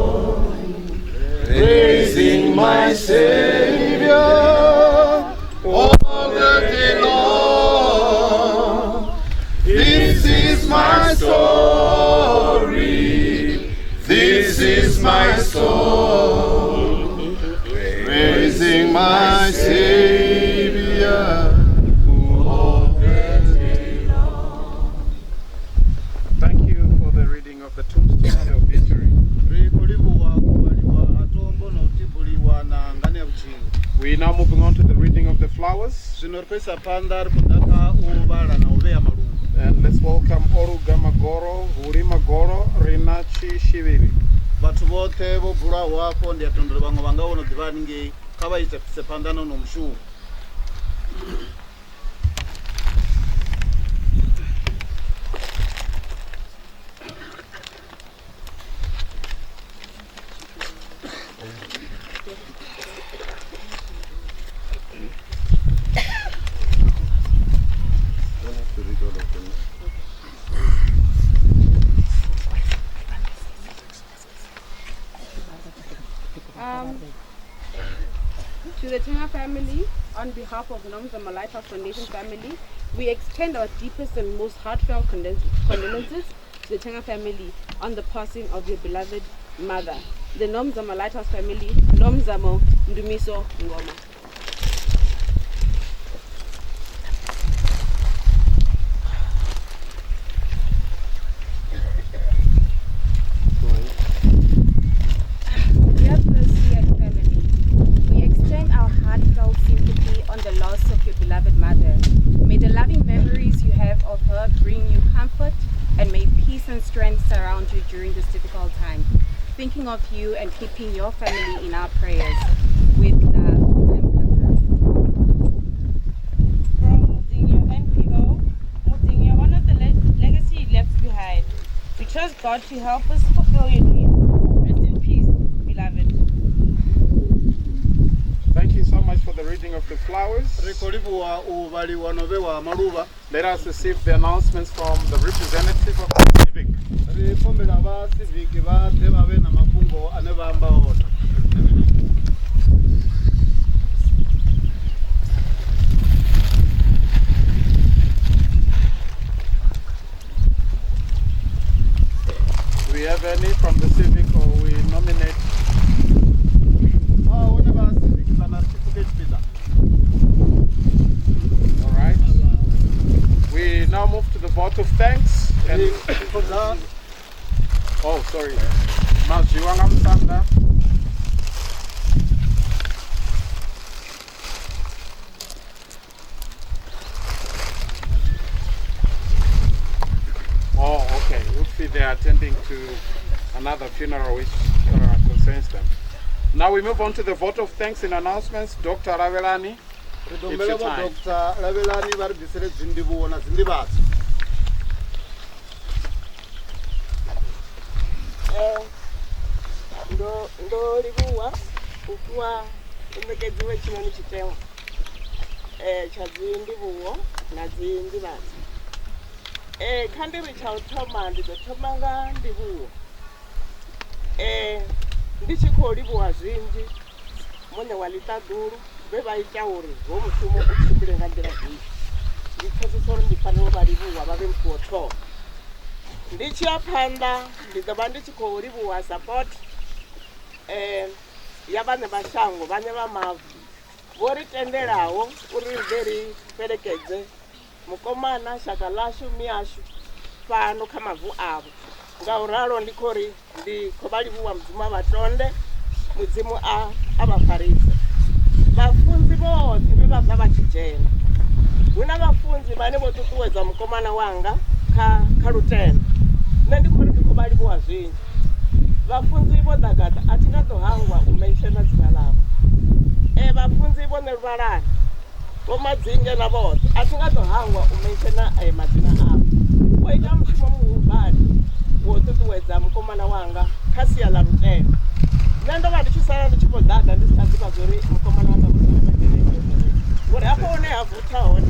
praising my Savior all the day long. This is my story. This is my song, praising my Savior. Of the tombstone of victory. We are now moving on to the reading of the flowers. And let's welcome Oruga Magoro, Uri Magoro, Renachi Shiviri. Vatu vote vobvula wako ndi atondole vamwe vangaona divaninge kavaita sepandano nomshumu. To the Tenga family, on behalf of Nomzamo Lighthouse Foundation family, we extend our deepest and most heartfelt condolences to the Tenga family on the passing of your beloved mother, the Nomzamo Lighthouse family, Nomzamo Ndumiso Ngoma. On the loss of your beloved mother. May the loving memories you have of her bring you comfort, and may peace and strength surround you during this difficult time. Thinking of you and keeping your family in our prayers. With love, from Muzinyo NPO, Muzinyo, one of the legacy you left behind. We trust God to help us fulfill your dreams. Rest in peace, beloved. Thank you so much for the reading of the flowers. Let us receive the announcements from the representative of the civic. Do we have any from the civic, or we nominate? Alright. We now move to the vote of thanks. And oh, sorry. Maziwanga Msanda. Oh, okay. Hopefully they are attending to another funeral which concerns them. Now we move on to the vote of thanks and announcements. Dr. Ravelani, it's your time. Dr. Ravelani varibisire zindibuona zindibatsi. Ndo libuwa ukuwa umekezi wechimoni chitewa cha zindibuwo na zindibatsi. Khandiri cha uthoma ndizothoma nga ndibuwo. Ndichikholibuwa zvinji mune walitaduru vevaita uri vomushumo ukuchimbire nga ndira zvinji ndichosisoro ndifanira valibuwa vave mukuothoma ndichiya phanda ndidova ndichikholibuwa support ya vane vashango vane vamavhu voritenderawo uri veri perekedze mukomana shaka lashu miyashu pano kamavhu avo ngauralo ndikori ndikhovalibuwa mudzimu avatonde mudzimu avafarisa vafunzi vothe vevabva vachijena huna vafunzi vane votutuwedza mukomana wanga kha lutendo ne ndikori ndikhovalibuwa zvinji vafunzi vo dagata atinga to hangwa u mention dzina lavo vafunzi vo nervalani vo madzinge na vote atinga to hangwa u mention madzina avo vo ita mushumo muhulwane wo tutuwedza mukomana wanga kha sia ḽa lutendo. Nṋe ndo vha ndi tshi sala ndi tshi vho ḓaḓa ndi si tsha ḓivha zwori mukomana wanga ngori hafho hune ha vutha hone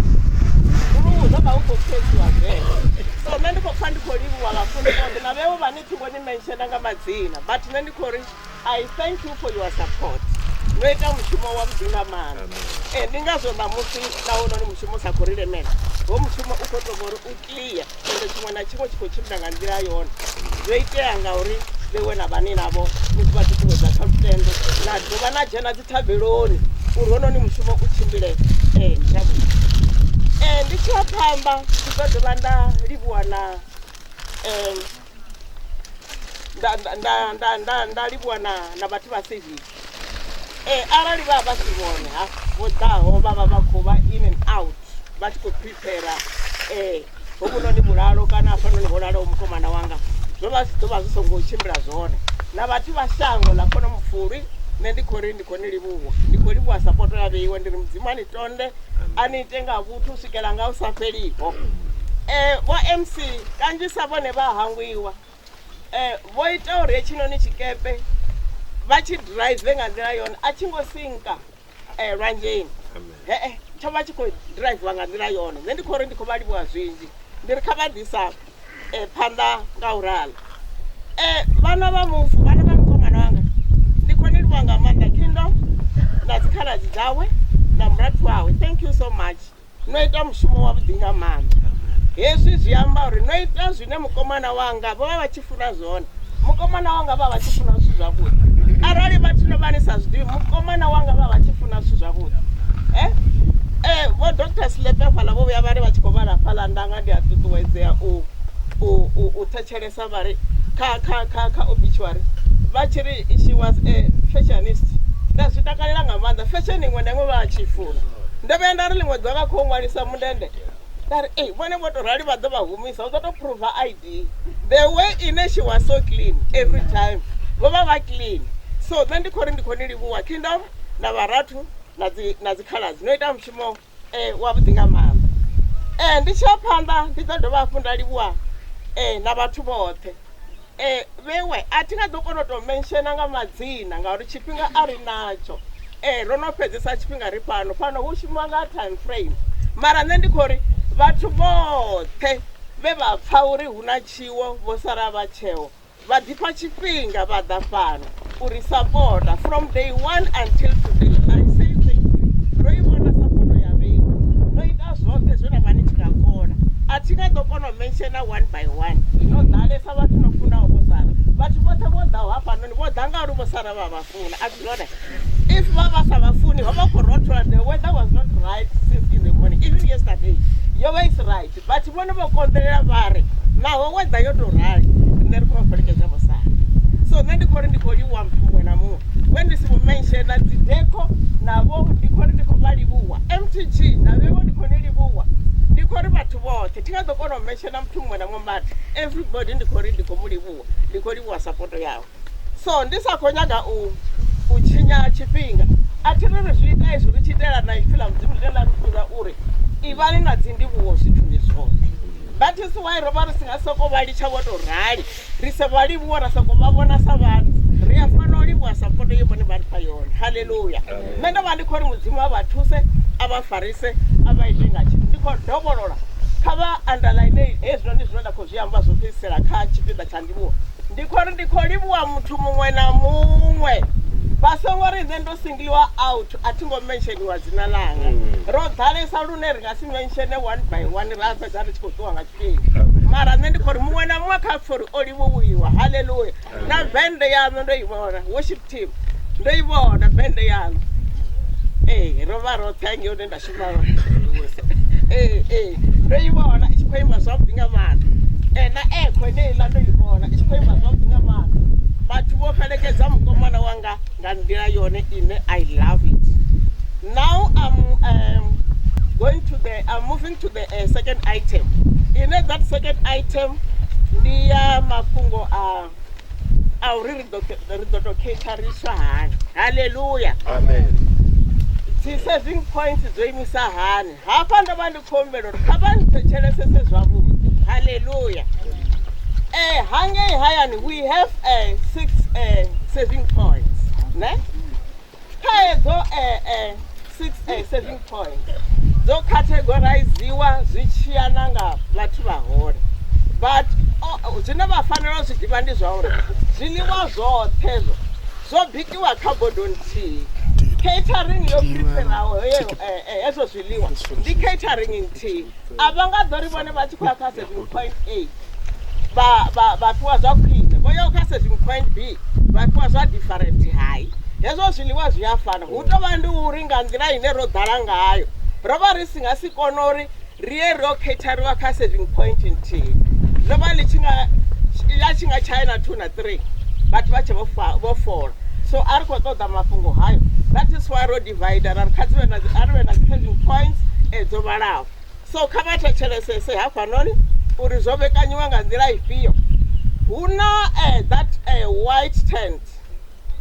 hu ḓo vha hu khou khedziwa zwezwo. So nṋe ndi khou pfha ndi khou livhuwa vhafundi vhoṱhe na vhewo vhane thingo ni menshena nga madzina but nṋe ndi khou ri I thank you for your support. No ita mushumo wavhuḓi nga maanḓa ndi ngazwo ṋamusi na wononi mushumo u sa khou ri lemela ho mushumo u khou tou vha uri u clear ende tshiṅwe na tshiṅwe tshi khou tshimbila nga nḓila yone zwo itea ngauri vhewe na vhani navho ni tshi vha ṱuṱuwedza kha lutendo na dovha na dzhena dzi thabeloni uri hononi mushumo u tshimbile zwavhuḓi. Ndi tshi ya phanḓa ndi ḓo dovha nda livhuwa nda livhuwa na vhathu vha civic. Arali vha vha si vhone vho ḓaho vha vha vha khou vha in and out vha tshi khou prepara hovhunoni mulalo kana hafhanoni ho lalaho mukomana wanga zwo vha ḓo vha zwi songo tshimbila zwone na vhathu vha shango ḽa kona mufuli nṋe ndi khou ri ndi khou ni livhuwa ndi khou livhuwa sapoto ya vheiwe ndi ri mudzimu a ni tonde a ni ite nga vhuthu u swikela nga u sa fheliho. Vho MC kanzhisa vhone vha hangwiwa vho ita uri hetshinoni tshikepe vha tshi drive nga nḓila yone a tshi ngo sinka lwanzheni tsho vha tshi khou drive nga nḓila yone. Nṋe ndi khou ri ndi khou vha livhuwa zwinzhi ndi ri kha vha ḓisa phanḓa nga u ralo. Vhana vha mufu vhana vha mukomana wanga ndi khou ni livhuwa nga maanḓa Kingdom na dzikhaladzi dzawe na murathu wawe thank you so much no ita mushumo wavhuḓi nga maanḓa. Hezwi zwi amba uri no ita zwine mukomana wanga vho vha vha tshi funa zwone mukomana wanga vha vha tshi funa zwithu zwavhuḓi arali vhathu no vha ni sa zwiḓivhi mukomana wanga vha vha tshi funa zwithu zwavhuḓi. Vho Dr. Slepe fhaḽa vho vhuya vha ri vha tshi khou vhala fhaḽa ndanga ndi a ṱuṱuwedzea u thetshelesa vha ri kha obituary vha tshi ri she was a fashionist. Nda zwi takalela nga maanḓa fashion iṅwe na iṅwe vha tshi funa ndo vhuya nda ri ḽiṅwe ḓuvha vha khou ṅwalisa mundende nda ri vhone vho to rali vha ḓo vha humisa u ḓo to prove ID the way ine she was so clean every time vho vha vha clean. So nṋe ndi khou ri ndi khou ni livhuwa Kingdom na vharathu na dzikhaladzi no ita mushumo wavhuḓi nga maanḓa. Ndi tshi ya phanḓa ndi ḓo dovha hafhu nda livhuwa na vhathu vhoṱhe vhewe a thi nga ḓo kona u tou menshena nga madzina ngauri tshifhinga a ri natsho ro no fhedzesa tshifhinga ri fhano hu shumiwa nga time frame mara nṋe ndi khou ri vhathu vhoṱhe vhe vha pfha uri hu na tshiwo vho sala vha tsheo vha ḓifha tshifhinga vha ḓa fhano uri sapota from day 1 until today I say thank you. Ro i vhona sapoto ya vheiwe no ita zwoṱhe zwe na vha ni tshi nga kona a thi nga ḓo kona u menshena one by one no ḓalesa vhathu no funaho vho sala vhathu vhoṱhe vho ḓaho hafhanoni vho ḓa ngauri vho sala vha vhafuna a thi zwone if vha vha sa vhafuni ho vha khou rothola the weather was not right since in the morning even yesterday yo vha is right but vhone vho konḓelela vha ri naho weather yo tou rali nṋe ri khou fhelekedza vho sala. So nṋe ndi khou ri ndi khou livhuwa muthu muṅwe na muṅwe we ndi si mu menshena dzi deco navho ndi khou ri ndi khou vha livhuwa MTG na vhewo ndi khou ni livhuwa ndi khou ri vhathu vhoṱhe thi nga ḓo kona u menshena muthu muṅwe na muṅwe but everybody ndi khou ri ndi khou mu livhuwa ndi khou livhuwa sapoto yawe. So ndi sa khou nyaga u tshinya tshifhinga a thi ri ri zwi ita izwi ri tshi itela na ipfhi ḽa mudzimu ḽine ḽa ri funza uri ivhani na dzi ndivhuwo zwithuni zwoṱhe that is why ro vha ri si nga sokou vha litsha vho tou rali ri se vha livhuwa ra sokou vha vhona sa vhathu ri a fanela u livhuwa sapoto yo vhone vha ri fha yone halleluya. Nṋe ndo vha ndi khou ri mudzimu a vha thuse a vha farise a vha ite nga tshithu ndi khou dovholola kha vha underline hezwinoni zwine nda khou zwi amba zwo fhedzisela kha tshipiḓa tsha ndivhuwo ndi khou ri ndi khou livhuwa muthu muṅwe na muṅwe vha songo ri nṋe ndo singliwa out a thi ngo mensheniwa dzina ḽanga ro ḓalesa lune ri nga si menshene one by one ra fhedza ri tshi khou ṱuwa nga tshifhinga mara nṋe ndi khou ri muṅwe na muṅwe kha pfha uri o livhuwiwa halleluya. Na bende yaṋu ndo i vhona worship team ndo i vhona bende yaṋu ro vha roṱhe hangei nda shuma ndo i vhona i tshi khou ima zwavhuḓi nga maanḓa na ekhwe neiḽa ndo i vhona i tshi khou ima zwavhuḓi nga maanḓa vhathu vho fhelekedza mukomana wanga nga nḓila yone ine I love it. Now I'm moving to the second item. In that second item ndi ya mafhungo a uri ri ḓo tou cateriswa hani. Hallelujah. Amen. Dzi saving points dzo imisa hani. Hafha ndo vha ndi khou humbela uri kha vha nthetshelesese zwavhuḓi. Hallelujah. Hangei hayani we have 6 saving points. Ne? Kha edzo 6 saving points dzo categoriziwa zwi tshiyana nga vhathu vha hone. But zwine vha fanela u zwi ḓivha ndi zwa uri zwiḽiwa zwoṱhe zwo bikiwa kha bodo nthihi. Catering yo preparaho hezwo zwiḽiwa ndi catering nthihi. A vha nga ḓo ri vhone vha tshi khou ya kha 7.8 vha fhiwa zwa khwine, vho yaho kha 7.B vha fhiwa zwa different high. Hezwo zwiḽiwa zwi a fana, hu tou vha ndi uri nga nḓila ine ro ḓala ngayo ro vha ri si nga si kone uri ri ye ro catariwa kha 7 point nthihi. Ḽo vha ḽi tshi nga China 2 na 3 vhathu vha tshe vho fola. So a ri khou ṱoḓa mafhungo hayo. That is why ro divider ari vhe na saving points dzo vhalaho. So kha vha thetshelesese hafhanoni uri zwo vhekanyiwa nga nḓila ifhio. Hu na that white tent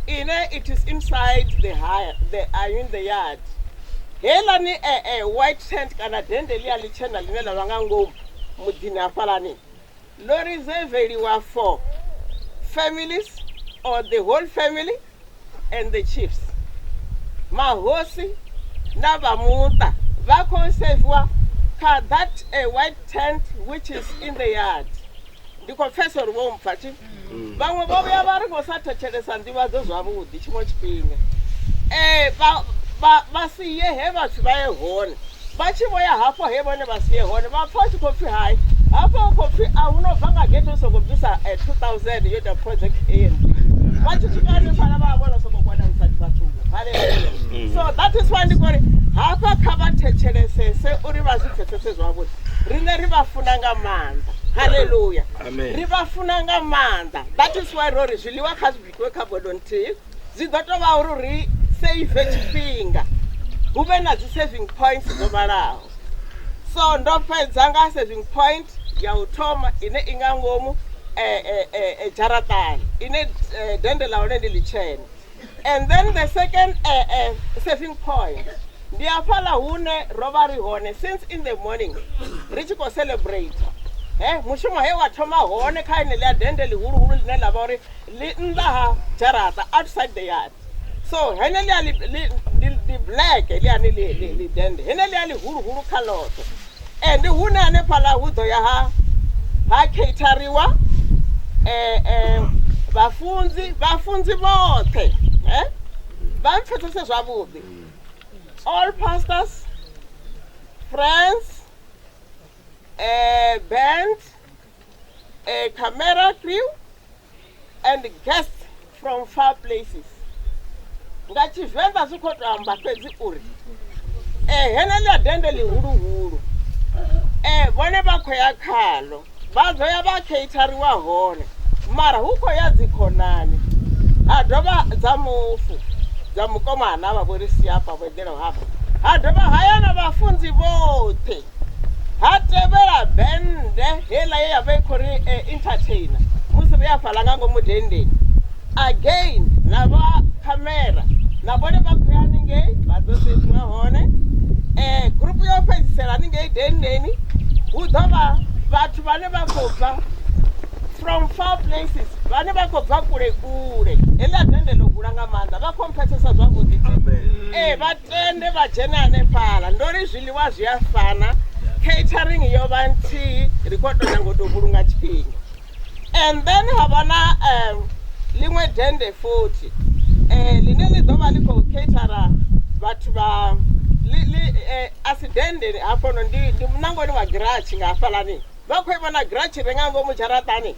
ine it is inside the yard. Helani white tent kana dende ḽia ḽitshena ḽine ḽa vha nga ngomu muḓini hafhaḽani ḽo reserveliwa for families or the whole family and the chiefs. Mahosi na vha muṱa vha khou seviwa kha that white tent which is in the yard. Ndi khou pfesa uri vho mpfa thi vhaṅwe vho vhuya vha ri khou sa thetshelesa nḓivhadzo zwavhuḓi tshiṅwe tshifhinga. Vha si ye he vhathu vha ye hone vha tshi vho ya hafho he vhone vha si ye hone vha pfa tshi khou pfhi hayi hafho hu khou pfhi a hu no bva nga geto u sokou bvisa 2000 yo ita project AND vha tshi swika hanefhaḽa vha vhona sokou gwadamisa vhathungo. Hallelujah. So that is why ndi khou ri hafha kha vha thetshelesese uri vha zwi pfesese zwavhuḓi. Riṋe ri vha funa nga maanḓa. Hallelujah. Ri vha funa nga maanḓa. That is why ro ri zwiḽiwa kha zwi bikiwe kha bodo nthihi zwi ḓo tou vha uri ri save tshifhinga hu vhe na dzi saving points dzo vhalaho. So ndo fhedza nga saving point ya u thoma ine i nga ngomu dzharaṱani ine dende ḽa hone ndi ḽitshena. And then the second saving point ndi hafhaḽa hune ro vha ri hone since in the morning ri tshi khou celebrate mushumo he wa thoma hone kha ine ḽia dende ḽihuluhulu ḽine ḽa vha uri ḽi nnḓa ha dzharaṱa outside the yard. So hene ḽia ndi black ḽiani ḽi dende hene ḽia ḽihuluhulu kha ḽoṱhe. Ndi hune hanefhaḽa hu ḓo ya ha catariwa vhafunzi vhoṱhe vha mpfesese zwavhuḓi. All pastors, friends, band, camera crew and guests from far places. Nga Tshivenḓa zwi khou tou amba fhedzi uri hene ḽia dende ḽihuluhulu vhone vha khou ya khaḽo vha ḓo ya vha catariwa hone mara hu khou ya dzikhonani ha dovha dza mufu dza mukomana vha vho ri sia hafha vho eḓela hafha ha dovha ha ya na vhafunzi vhoṱhe ha tevhela bende heiḽa ye ya vha i khou ri entertainer musi ri hafhaḽa nga ngomu dendeni again na vha camera na vhone vha khou ya haningei vha ḓo sedziwa hone. Group yo fhedzisela haningei dendeni hu ḓo vha vhathu vhane vha khou bva from far places vhane vha khou bva kule kule heḽia dende ḽo hula nga maanḓa vha khou mpfesesa zwavhuḓi. Vha tende vha dzhene hanefhaḽa ndo ri zwiḽiwa zwi a fana catering yo vha nthihi ri khou tou nyanga u tou vhulunga tshifhinga. And then ha vha na ḽiṅwe dende futhi ḽine ḽi ḓo vha ḽi khou catera vhathu vha asi dende hafhono ndi munangoni wa giratshi nga hafhaḽani vha khou i vhona giratshi ri nga ngomu dzharaṱani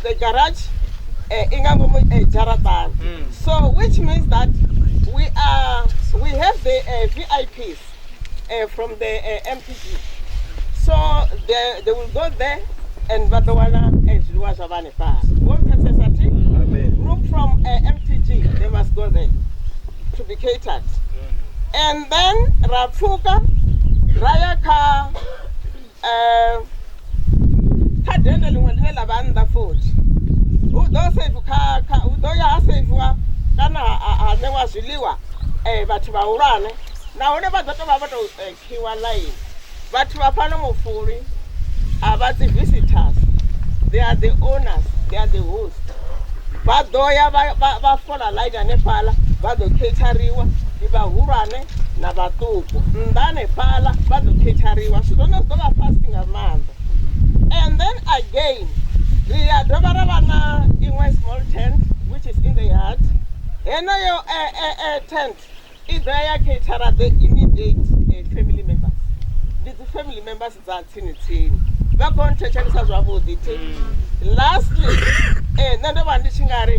the garage i nga ngomu dzharaṱani. So which means that we have the VIPs from the MPG. So they will go there and vha ḓo wana zwiḽiwa zwa vha hanefhaḽa. Vho mpfesesa thi? Group from MTG they must go there to be catered. And then ra pfuka ra ya kha khadende ḽiṅwe ḽine ḽa vha nnḓa futhi hu ḓo save hu ḓo ya ha seiviwa kana ha ṋewa zwiḽiwa vhathu vhahulwane nahone vha ḓo tou vha vho tou khiwa ḽaini vhathu vha fhano Mufuli a vha dzi visitors, they are the owners, they are the hosts. Vha ḓo ya vha fola ḽaini hanefhaḽa vha ḓo khethariwa ndi vhahulwane na vhaṱuku nnḓa hanefhaḽa vha ḓo khethariwa zwithu zwone zwi ḓo vha fasting nga maanḓa. And then again ri a dovha ra vha na iṅwe small tent which is in the yard. Heneyo tent i ḓo ya khethara the immediate family members. Ndi dzi family members dza tsini tsini vha khou nthetshelesa zwavhuḓi thi. Lastly nṋe ndo vha ndi tshi nga ri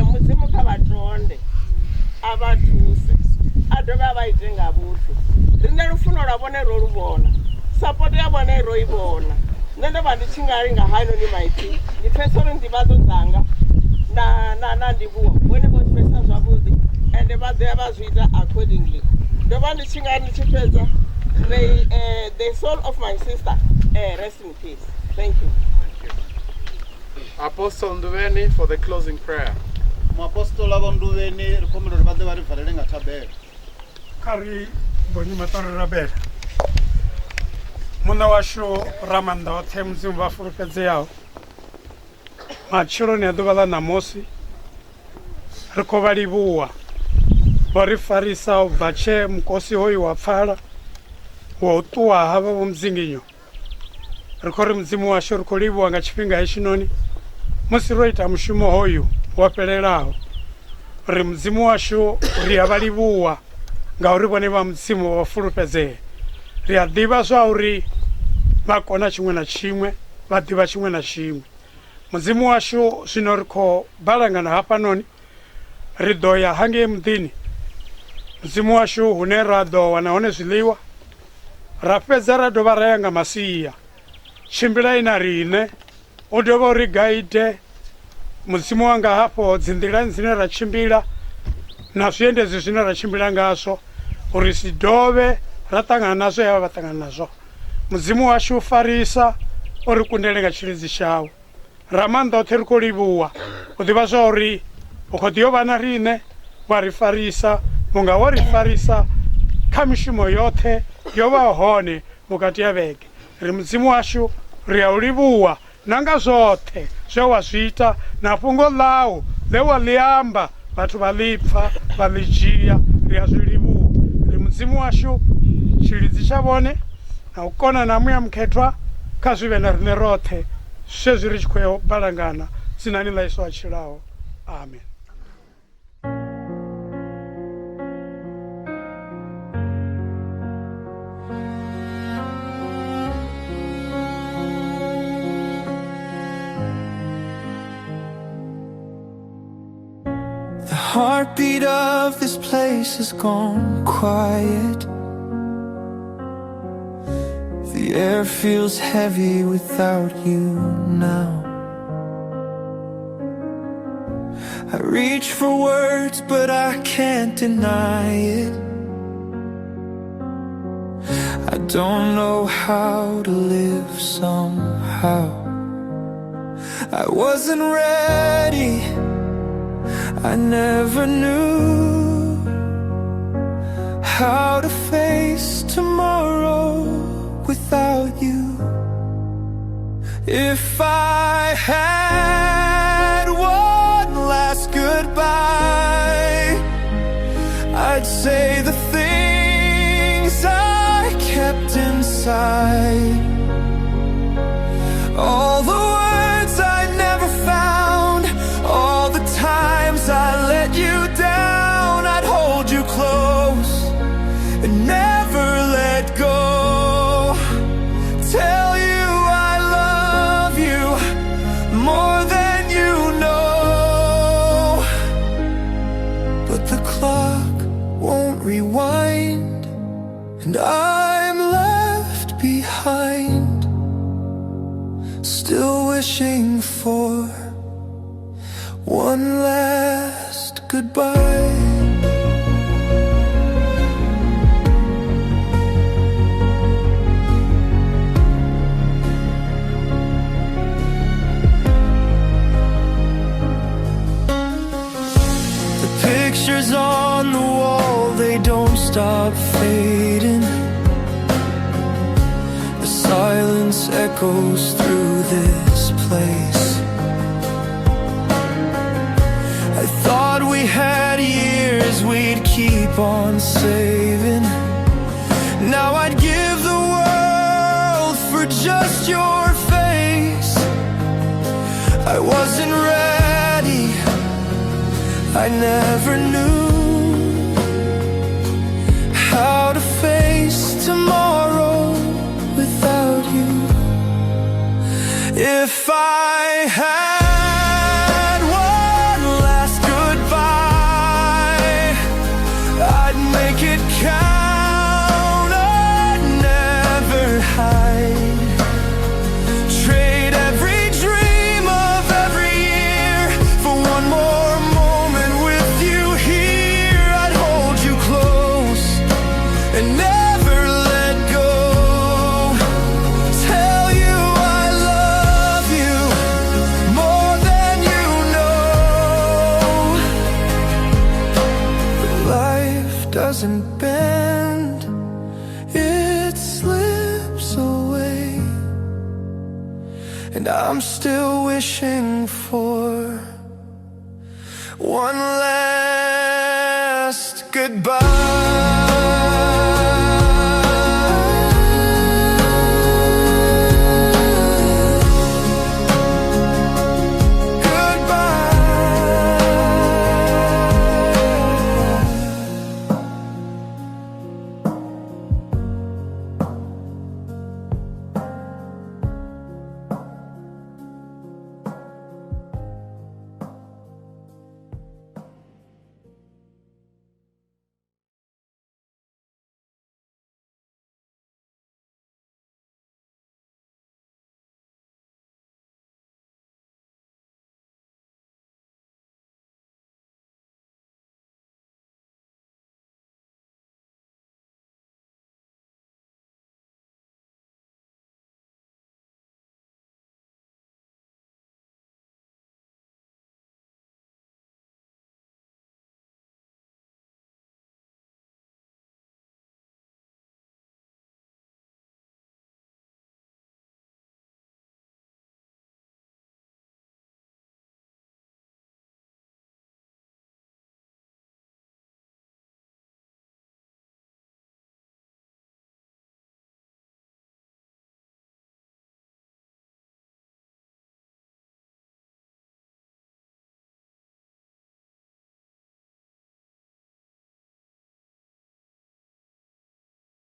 mudzimu kha vha tonde a vha thuse a dovhe a vha ite nga vhuthu. Riṋe lufuno lwa vhone ro lu vhona, support ya vhone ro i vhona. Nṋe ndo vha ndi tshi nga ri nga hainoni maipfi ndi pfhesesa uri nḓivhadzo dzanga na ndivhuwo vhone vho pfhesesa zwavhuḓi ende vha ḓo ya vha zwi ita accordingly. Ndo vha ndi tshi nga ri ndi tshi fhedza the soul of my sister rest in peace. Thank you. Apostle Nduveni for the closing prayer. Muapostola wa Nduveni ri khomela uri vha ḓe vha ri valele nga thabelo. Kari boni maṱari rabela munna washu Ramanda oṱhe mudzimu vha fulufhedzeaho matshiloni a ḓuvha ḽa ṋamusi ri khou vha livhuwa vho ri farisa u bva tshe mukosi hoyu wa pfala wa u ṱuwa havha vho mudzinginyo ri khou ri mudzimu washu ri khou livhuwa nga tshifhinga hetshinoni musi ro ita mushumo hoyu wo fhelelaho ri mudzimu washu ri a vha livhuwa ngauri vhone vha mudzimu vha fulufhedzea ri a ḓivha zwa uri vha kona tshiṅwe na tshiṅwe vha ḓivha tshiṅwe na tshiṅwe mudzimu washu zwino ri khou balangana hafhanoni ri ḓo ya hangei muḓini mudzimu washu hune ra ḓo wana hone zwiḽiwa ra fhedza ra dovha ra ya nga masia tshimbilai na riṋe u dovha uri gaide mudzimu wanga hafho dzi nḓilani dzine ra tshimbila na zwiendedzi zwine ra tshimbila ngazwo uri si dovhe ra ṱangana nazwo ya vha ṱangana nazwo mudzimu washu u farisa uri kundele nga tshilidzi tshawu ra maanḓa oṱhe ri khou livhuwa u ḓivha zwa uri u khou ḓi yo vha na riṋe wa ri farisa vhunga wo ri farisa kha mishumo yoṱhe yo vha hone vhukati ha vhege ri mudzimu washu ri a u livhuwa na nga zwoṱhe zwe wa zwi ita na fhungo ḽau ḽe wa ḽi amba vhathu vha ḽi pfha vha ḽi dzhia ri a zwi livhuwa ri mudzimu washu tshilidzi tsha vhone na u kona na muya mukhethwa kha zwi vhe na riṋe roṱhe zwezwi ri tshi khou ya balangana dzinani ḽa Yesu a tshilaho. Amen. The heartbeat of this place has gone quiet. The air feels heavy without you now. I reach for words, but I can't deny it. I don't know how to live somehow. I wasn't ready, I never knew how to face tomorrow without you. If I had one last goodbye, I'd say the things I kept inside, all the words I never found, all the times I let you down. I'd hold you close and never let go. Tell you I love you more than you know. But the clock won't rewind, and I'm left behind, still wishing for one last goodbye. pictures on the wall, they don't stop fading. The silence echoes through this place. I thought we had years we'd keep on saving. Now I'd give the world for just your face. I wasn't ready, I never knew how to face tomorrow without you. If I had one last goodbye, I'd make it count, I'd never hide. Trade every dream of every year for one more moment with you here. I'd hold you close and never let go. Tell you I love you more than you know. But life doesn't bend, it slips away. And I'm still wishing for one last goodbye.